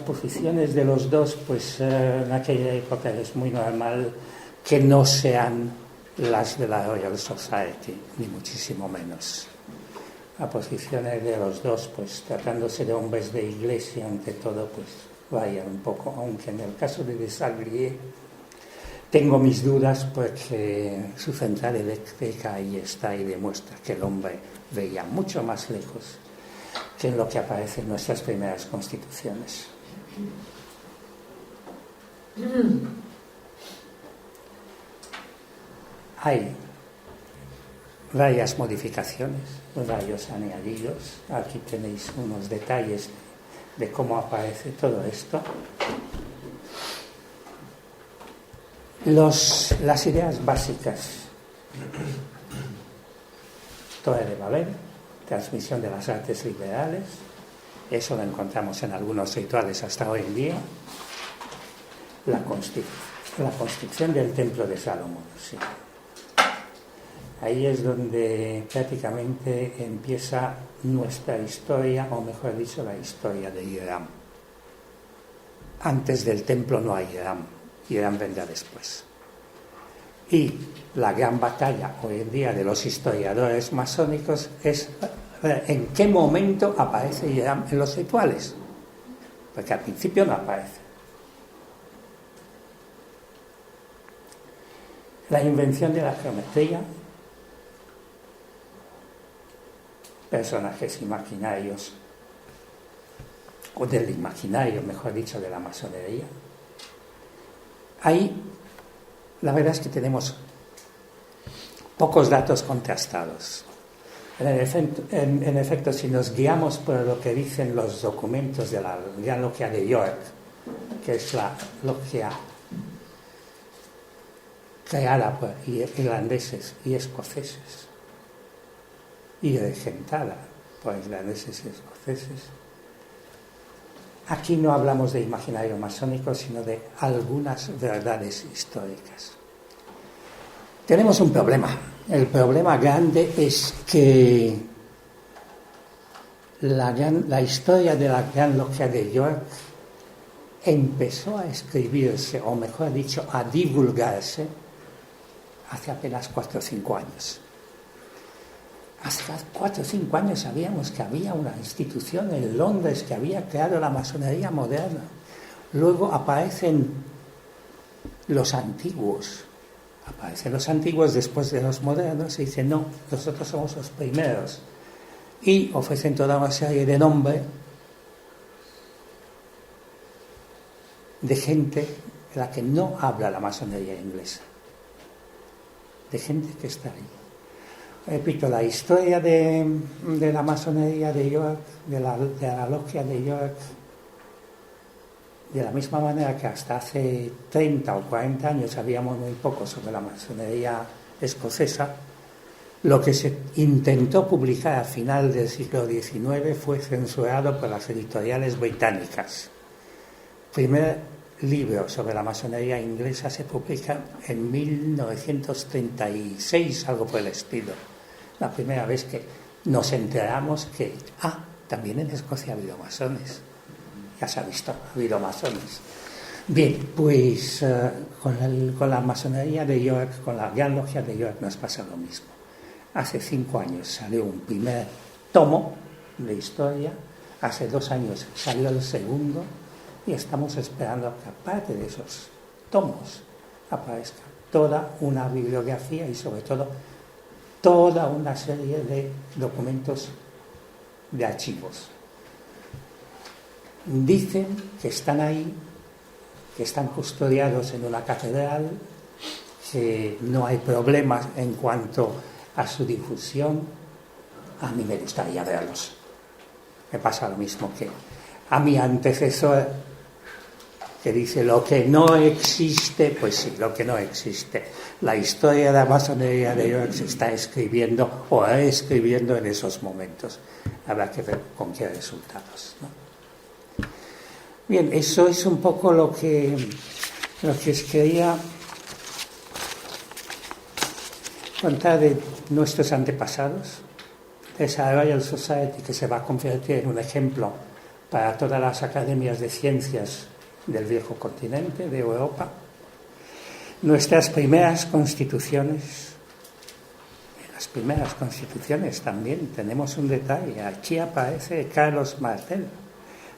posiciones de los dos, pues en aquella época es muy normal que no sean las de la Royal Society, ni muchísimo menos. Las posiciones de los dos, pues tratándose de hombres de iglesia, ante todo, pues vayan un poco, aunque en el caso de Desailly tengo mis dudas porque su central eléctrica ahí está y demuestra que el hombre veía mucho más lejos que en lo que aparece en nuestras primeras constituciones. Hay varias modificaciones, varios añadidos. Aquí tenéis unos detalles de cómo aparece todo esto. Las ideas básicas: Torre de Babel, transmisión de las artes liberales, eso lo encontramos en algunos rituales hasta hoy en día. La construcción del templo de Salomón, sí. Ahí es donde prácticamente empieza nuestra historia, o mejor dicho, la historia de Hiram. Antes del templo no hay Hiram, Hiram vendrá después. Y la gran batalla hoy en día de los historiadores masónicos es en qué momento aparece Hiram en los rituales, porque al principio no aparece. La invención de la geometría, personajes imaginarios, o del imaginario, mejor dicho, de la masonería. Ahí la verdad es que tenemos pocos datos contrastados. En efecto, si nos guiamos por lo que dicen los documentos de la Gran Logia de York, que es la logia creada por irlandeses y escoceses y regentada por irlandeses y escoceses, aquí no hablamos de imaginario masónico, sino de algunas verdades históricas. Tenemos un problema. El problema grande es que la historia de la Gran Logia de York empezó a escribirse, o mejor dicho, a divulgarse hace apenas 4 o 5 años. Hace 4 o 5 años sabíamos que había una institución en Londres que había creado la masonería moderna. Luego aparecen los antiguos después de los modernos y dicen, no, nosotros somos los primeros. Y ofrecen toda una serie de nombres de gente de la que no habla la masonería inglesa, de gente que está ahí. Repito, la historia de la masonería de York, de la logia de York, de la misma manera que hasta hace 30 o 40 años sabíamos muy poco sobre la masonería escocesa, lo que se intentó publicar a final del siglo XIX fue censurado por las editoriales británicas. El primer libro sobre la masonería inglesa se publica en 1936, algo por el estilo. La primera vez que nos enteramos que, también en Escocia ha habido masones. Ya se ha visto, ha habido masones. Bien, pues con la masonería de York, con la Gran Logia de York nos pasa lo mismo. Hace 5 años salió un primer tomo de historia, hace 2 años salió el segundo, y estamos esperando que aparte de esos tomos aparezca toda una bibliografía y sobre todo toda una serie de documentos de archivos. Dicen que están ahí, que están custodiados en una catedral, que no hay problemas en cuanto a su difusión. A mí me gustaría verlos. Me pasa lo mismo que a mi antecesor, que dice lo que no existe. Pues sí, lo que no existe. La historia de la masonería de York se está escribiendo o reescribiendo en esos momentos. Habrá que ver con qué resultados, ¿no? Bien, eso es un poco lo que os quería contar de nuestros antepasados, de esa Royal Society que se va a convertir en un ejemplo para todas las academias de ciencias del viejo continente, de Europa. Nuestras primeras constituciones, en las primeras constituciones también tenemos un detalle. Aquí aparece Carlos Martel.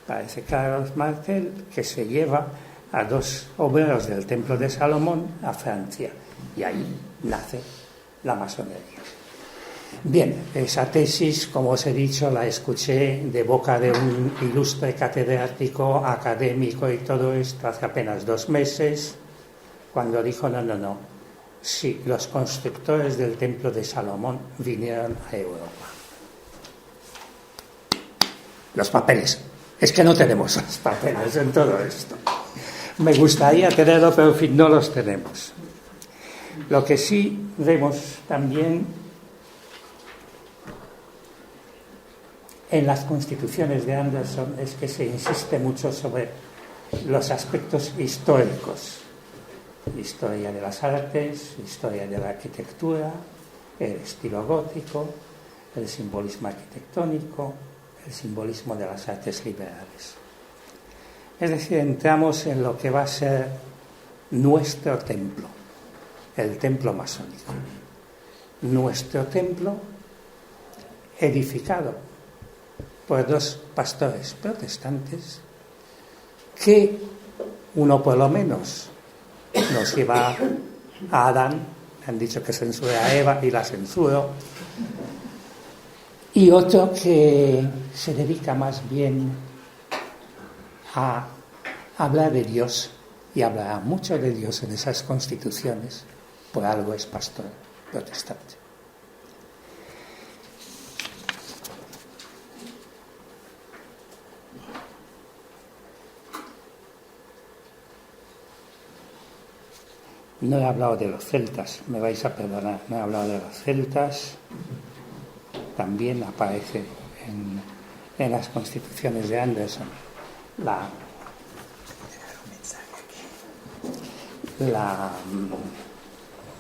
Aparece Carlos Martel, que se lleva a 2 obreros del Templo de Salomón a Francia, y ahí nace la masonería. Bien, esa tesis, como os he dicho, la escuché de boca de un ilustre catedrático, académico y todo esto hace apenas 2 meses, cuando dijo, no, sí, los constructores del Templo de Salomón vinieron a Europa. Los papeles. Es que no tenemos los papeles en todo esto. Me gustaría tenerlo, pero en fin, no los tenemos. Lo que sí vemos también en las constituciones de Anderson es que se insiste mucho sobre los aspectos históricos. Historia de las artes, historia de la arquitectura, el estilo gótico, el simbolismo arquitectónico, el simbolismo de las artes liberales. Es decir, entramos en lo que va a ser nuestro templo, el templo masónico. Nuestro templo edificado por 2 pastores protestantes que, uno por lo menos, nos lleva a Adán, han dicho que censura a Eva y la censuro, y otro que se dedica más bien a hablar de Dios, y hablará mucho de Dios en esas constituciones, por algo es pastor protestante. No he hablado de los celtas, me vais a perdonar, no he hablado de los celtas. También aparece en las constituciones de Anderson la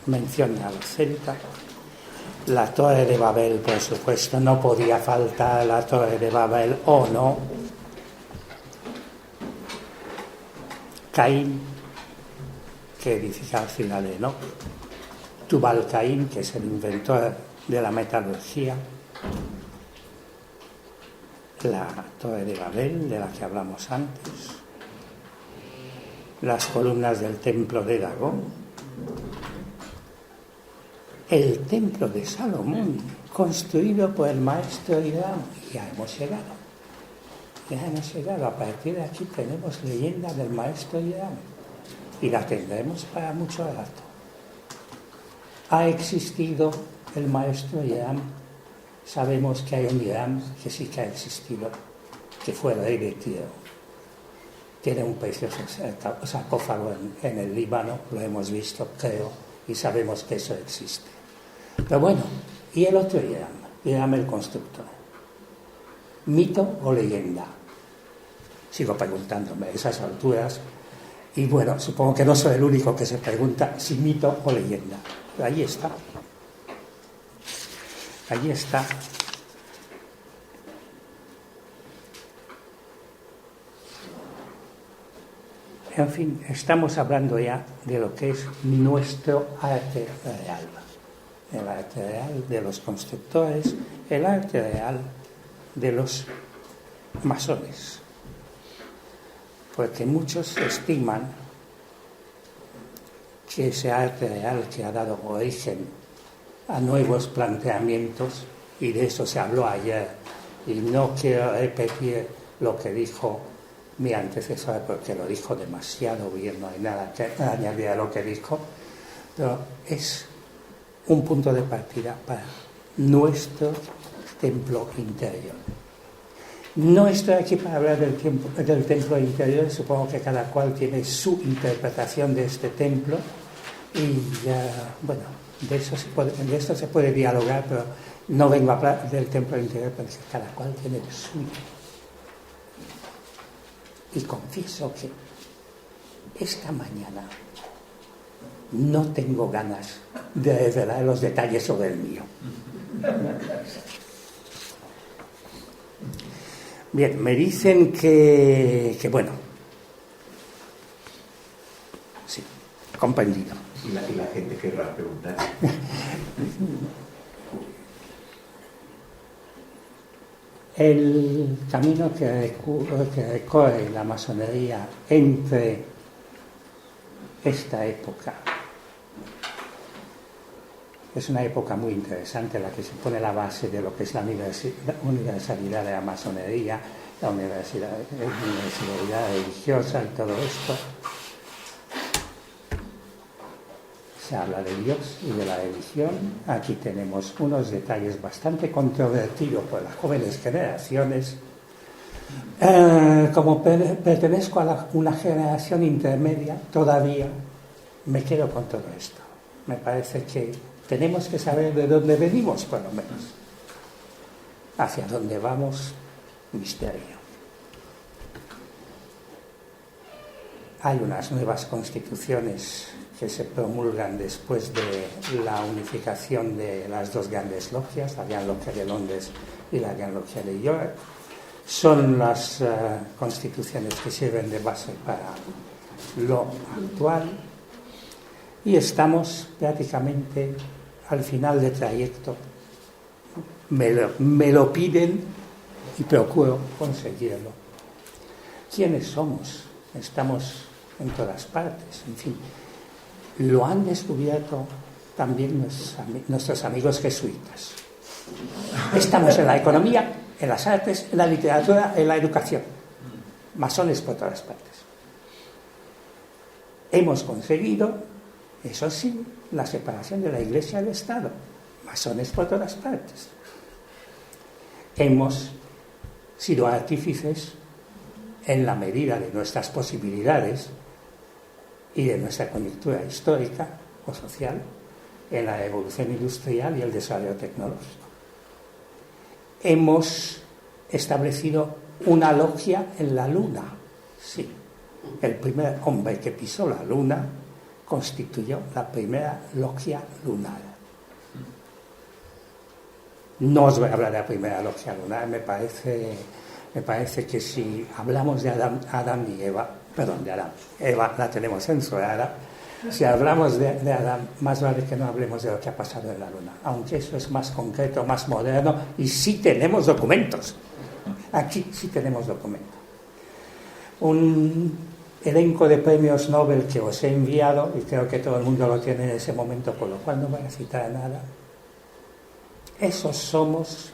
mención a los celtas. La Torre de Babel, por supuesto, no podía faltar la Torre de Babel, o no. Caín, que edifica al final de Enoc. Tubal Caín, que es el inventor de la metalurgia. La Torre de Babel, de la que hablamos antes. Las columnas del templo de Dagón. El templo de Salomón, construido por el maestro Hiram. Ya hemos llegado. A partir de aquí tenemos leyenda del maestro Hiram. Y la tendremos para mucho rato. ¿Ha existido el maestro Hiram? Sabemos que hay un Hiram que sí que ha existido, que fue el rey de Tiro. Tiene un precioso sarcófago en el Líbano, lo hemos visto, creo, y sabemos que eso existe. Pero bueno, ¿y el otro Hiram? Hiram el constructor. ¿Mito o leyenda? Sigo preguntándome a esas alturas. Y bueno, supongo que no soy el único que se pregunta si mito o leyenda. Pero ahí está. Allí está. En fin, estamos hablando ya de lo que es nuestro arte real. El arte real de los constructores, el arte real de los masones. Porque muchos estiman que ese arte real que ha dado origen a nuevos planteamientos, y de eso se habló ayer, y no quiero repetir lo que dijo mi antecesor porque lo dijo demasiado bien, no hay nada que añadir a lo que dijo, pero es un punto de partida para nuestro templo interior. No estoy aquí para hablar del templo interior, supongo que cada cual tiene su interpretación de este templo y bueno, de esto se puede dialogar, pero no vengo a hablar del templo interior porque cada cual tiene el suyo. Y confieso que esta mañana no tengo ganas de revelar los detalles sobre el mío. Bien, me dicen que bueno, sí, comprendido. Y la gente querrá preguntar. El camino que recorre la masonería entre esta época es una época muy interesante, la que se pone la base de lo que es la universalidad de la masonería, la universalidad religiosa y todo esto. Se habla de Dios y de la religión. Aquí tenemos unos detalles bastante controvertidos por las jóvenes generaciones. Como pertenezco a una generación intermedia, todavía me quedo con todo esto. Me parece que tenemos que saber de dónde venimos, por lo menos. Hacia dónde vamos, misterio. Hay unas nuevas constituciones que se promulgan después de la unificación de las dos grandes logias, la Gran Logia de Londres y la Gran Logia de York. Son las constituciones que sirven de base para lo actual y estamos prácticamente al final del trayecto. Me lo piden y procuro conseguirlo. ¿Quiénes somos? Estamos en todas partes, en fin. Lo han descubierto también nuestros amigos jesuitas. Estamos en la economía, en las artes, en la literatura, en la educación. Masones por todas partes. Hemos conseguido, eso sí, la separación de la Iglesia del Estado. Masones por todas partes. Hemos sido artífices, en la medida de nuestras posibilidades y de nuestra coyuntura histórica o social, en la evolución industrial y el desarrollo tecnológico. Hemos establecido una logia en la Luna. Sí, el primer hombre que pisó la Luna constituyó la primera logia lunar. No os voy a hablar de la primera logia lunar, me parece que si hablamos de Adán y Eva, Eva la tenemos censurada, si hablamos de Adán, más vale que no hablemos de lo que ha pasado en la Luna, aunque eso es más concreto, más moderno, y sí tenemos documentos. Aquí sí tenemos documentos. Un elenco de premios Nobel que os he enviado, y creo que todo el mundo lo tiene en ese momento, por lo cual no voy a citar nada. Esos somos.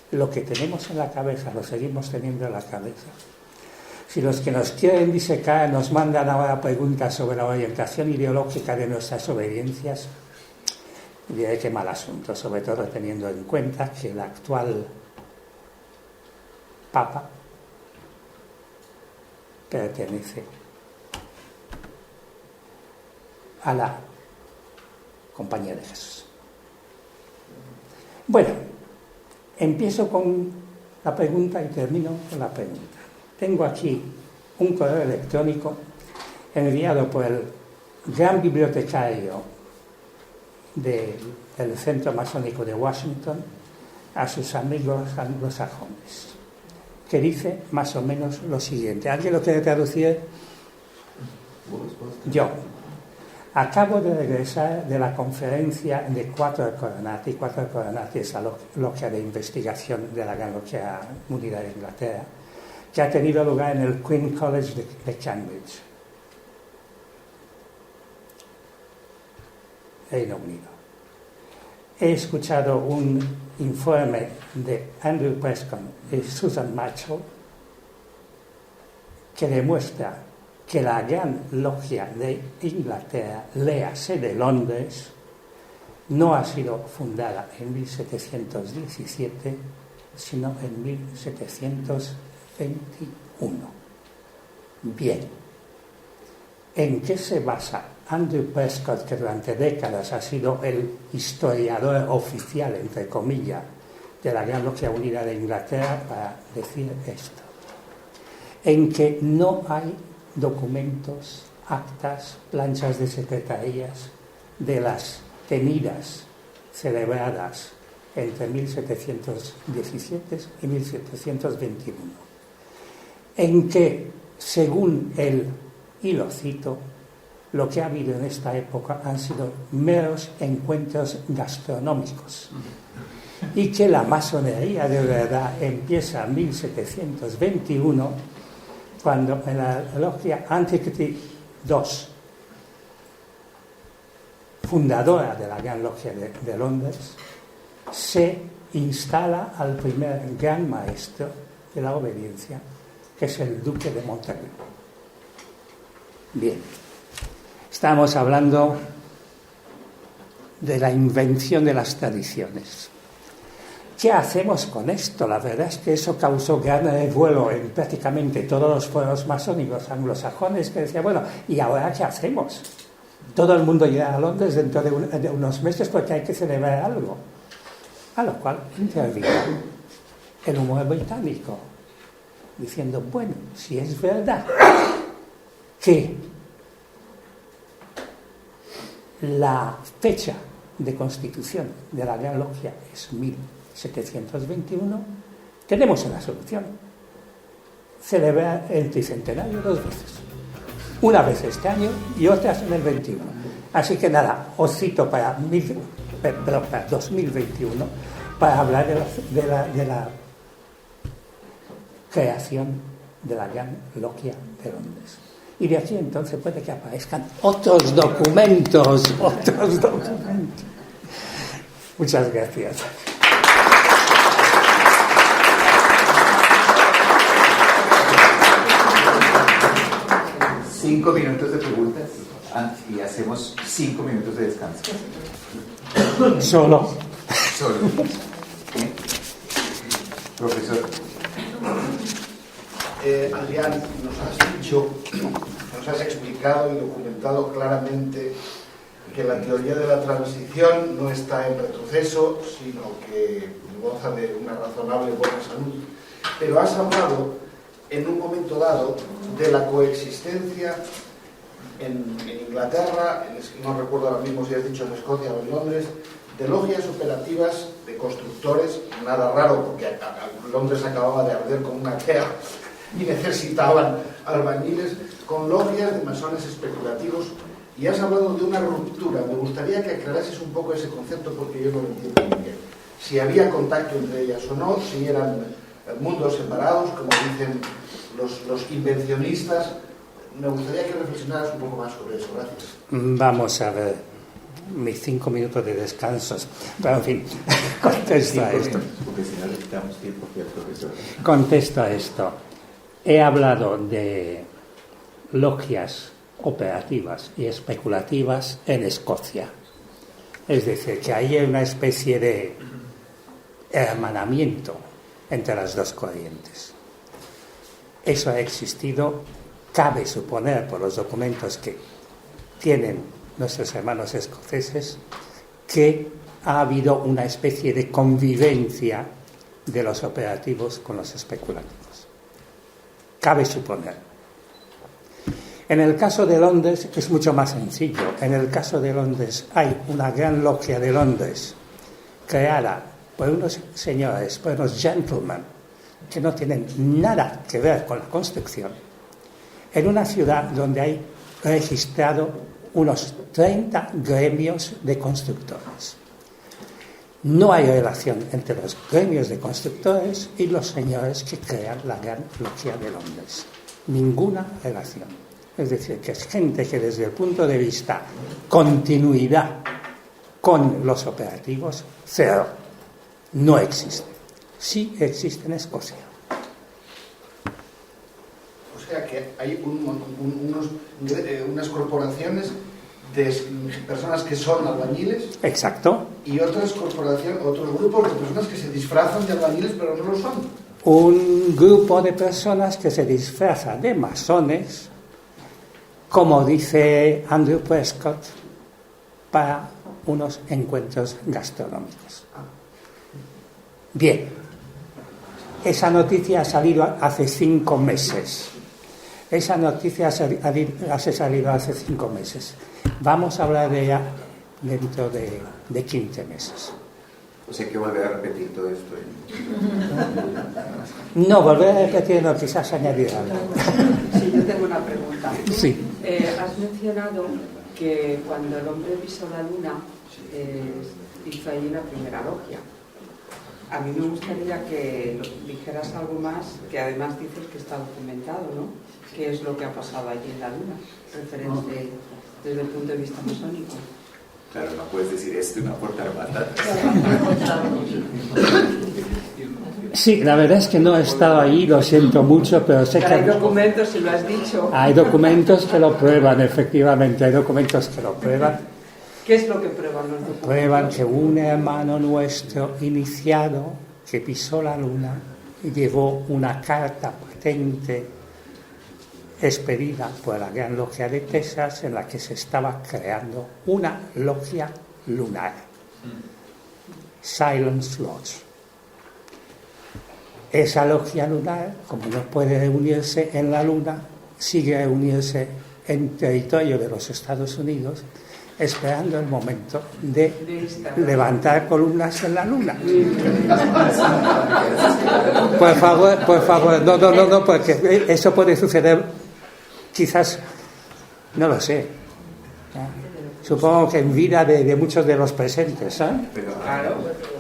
Lo que tenemos en la cabeza, lo seguimos teniendo en la cabeza. Si los que nos quieren disecar nos mandan ahora preguntas sobre la orientación ideológica de nuestras obediencias, diré que mal asunto, sobre todo teniendo en cuenta que el actual Papa pertenece a la Compañía de Jesús. Bueno, empiezo con la pregunta y termino con la pregunta. Tengo aquí un correo electrónico enviado por el gran bibliotecario del Centro Masónico de Washington a sus amigos anglosajones, que dice más o menos lo siguiente. ¿Alguien lo quiere traducir? Yo. Acabo de regresar de la conferencia de Quattro Coronati. Quattro Coronati es la logia de investigación de la Gran Logia Unida de Inglaterra, que ha tenido lugar en el Queen's College de Cambridge, Reino Unido. He escuchado un informe de Andrew Prescott y Susan Marshall que demuestra que la Gran Logia de Inglaterra, léase de Londres, no ha sido fundada en 1717, sino en 1721. Bien, ¿en qué se basa Andrew Prescott, que durante décadas ha sido el historiador oficial, entre comillas, de la Gran Logia Unida de Inglaterra, para decir esto? En que no hay documentos actas, planchas de secretarías de las tenidas celebradas entre 1717 y 1721, en que, según él, y lo cito, lo que ha habido en esta época han sido meros encuentros gastronómicos y que la masonería de verdad empieza en 1721, cuando en la logia Antiquity II, fundadora de la Gran Logia de Londres, se instala al primer gran maestro de la obediencia, que es el duque de Montagu. Bien, estamos hablando de la invención de las tradiciones. ¿Qué hacemos con esto? La verdad es que eso causó gran revuelo en prácticamente todos los foros masónicos anglosajones, que decían, bueno, ¿y ahora qué hacemos? Todo el mundo llega a Londres dentro de unos meses porque hay que celebrar algo. A lo cual intervino el humor británico, diciendo, bueno, si es verdad que la fecha de constitución de la Gran Logia es 1721, tenemos una solución: celebrar el tricentenario 2 veces, una vez este año y otras en el 21. Así que nada, os cito para 2021 para hablar de la creación de la Gran Logia de Londres. Y de aquí entonces puede que aparezcan otros documentos. Muchas gracias. Cinco minutos de preguntas y hacemos 5 minutos de descanso. Solo. Profesor. Adrián, nos has explicado y documentado claramente que la teoría de la transición no está en retroceso, sino que goza de una razonable buena salud. Pero has hablado en un momento dado de la coexistencia en Inglaterra, no recuerdo ahora mismo si has dicho en Escocia o en Londres, de logias operativas de constructores, nada raro porque Londres acababa de arder con una guerra y necesitaban albañiles, con logias de masones especulativos, y has hablado de una ruptura. Me gustaría que aclarases un poco ese concepto porque yo no lo entiendo muy bien. Si había contacto entre ellas o no, si eran mundos separados, como dicen los invencionistas. Me gustaría que reflexionaras un poco más sobre eso. Gracias. Vamos a ver, mis 5 minutos de descansos. Pero en fin, contesto a esto. Porque si no le quitamos tiempo aquí al profesor. Contesto a esto. He hablado de logias operativas y especulativas en Escocia. Es decir, que ahí hay una especie de hermanamiento entre las dos corrientes. Eso ha existido, cabe suponer por los documentos que tienen nuestros hermanos escoceses, que ha habido una especie de convivencia de los operativos con los especulativos. Cabe suponer. En el caso de Londres es mucho más sencillo. En el caso de Londres hay una gran logia de Londres creada por unos señores, por unos gentlemen que no tienen nada que ver con la construcción, en una ciudad donde hay registrado unos 30 gremios de constructores. No hay relación entre los gremios de constructores y los señores que crean la Gran Logia de Londres. Ninguna relación. Es decir, que es gente que desde el punto de vista continuidad con los operativos, cero. No existe. Sí existe en Escocia. O sea que hay unas corporaciones de personas que son albañiles. Exacto. Y otras corporaciones, otros grupos de personas que se disfrazan de albañiles pero no lo son. Un grupo de personas que se disfraza de masones, como dice Andrew Prescott, para unos encuentros gastronómicos. Bien, esa noticia ha salido hace 5 meses. Esa noticia ha salido hace 5 meses. Vamos a hablar de ella dentro de 15 meses. O sea, hay que volver a repetir todo esto. No, volver a repetir no, quizás añadir algo. Sí, yo tengo una pregunta. Sí. Has mencionado que cuando el hombre pisó la luna, hizo allí la primera logia. A mí me gustaría que dijeras algo más, que además dices que está documentado, ¿no? ¿Qué es lo que ha pasado allí en la luna, referente desde el punto de vista masónico? Claro, no puedes decir esto y no aportar patatas. Sí, la verdad es que no he estado ahí, lo siento mucho, pero sé que hay documentos, si lo has dicho. Hay documentos que lo prueban, efectivamente, hay documentos que lo prueban. ¿Qué es lo que prueban los documentos? Prueban que un hermano nuestro iniciado que pisó la luna llevó una carta patente expedida por la Gran Logia de Texas en la que se estaba creando una logia lunar, Silence Lodge. Esa logia lunar, como no puede reunirse en la luna, sigue reunirse en territorio de los Estados Unidos, esperando el momento de levantar columnas en la luna. Por favor, no, porque eso puede suceder, quizás, no lo sé. Supongo que en vida de muchos de los presentes, ¿sabes? Pero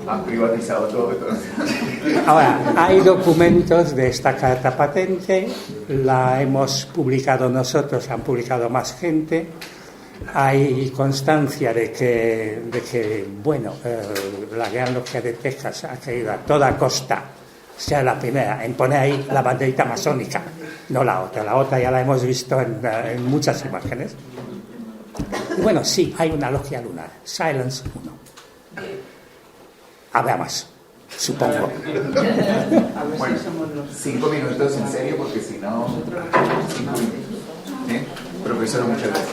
han privatizado todo. Ahora, hay documentos de esta carta patente, la hemos publicado nosotros, han publicado más gente. Hay constancia de que la Gran Logia de Texas ha querido a toda costa ser la primera en poner ahí la banderita masónica, no la otra ya la hemos visto en muchas imágenes. Y bueno, sí, hay una logia lunar, Silence 1. Habrá más, supongo. Bueno, 5 minutos en serio, porque si no... 5 minutos. ¿Sí? Profesor, muchas gracias.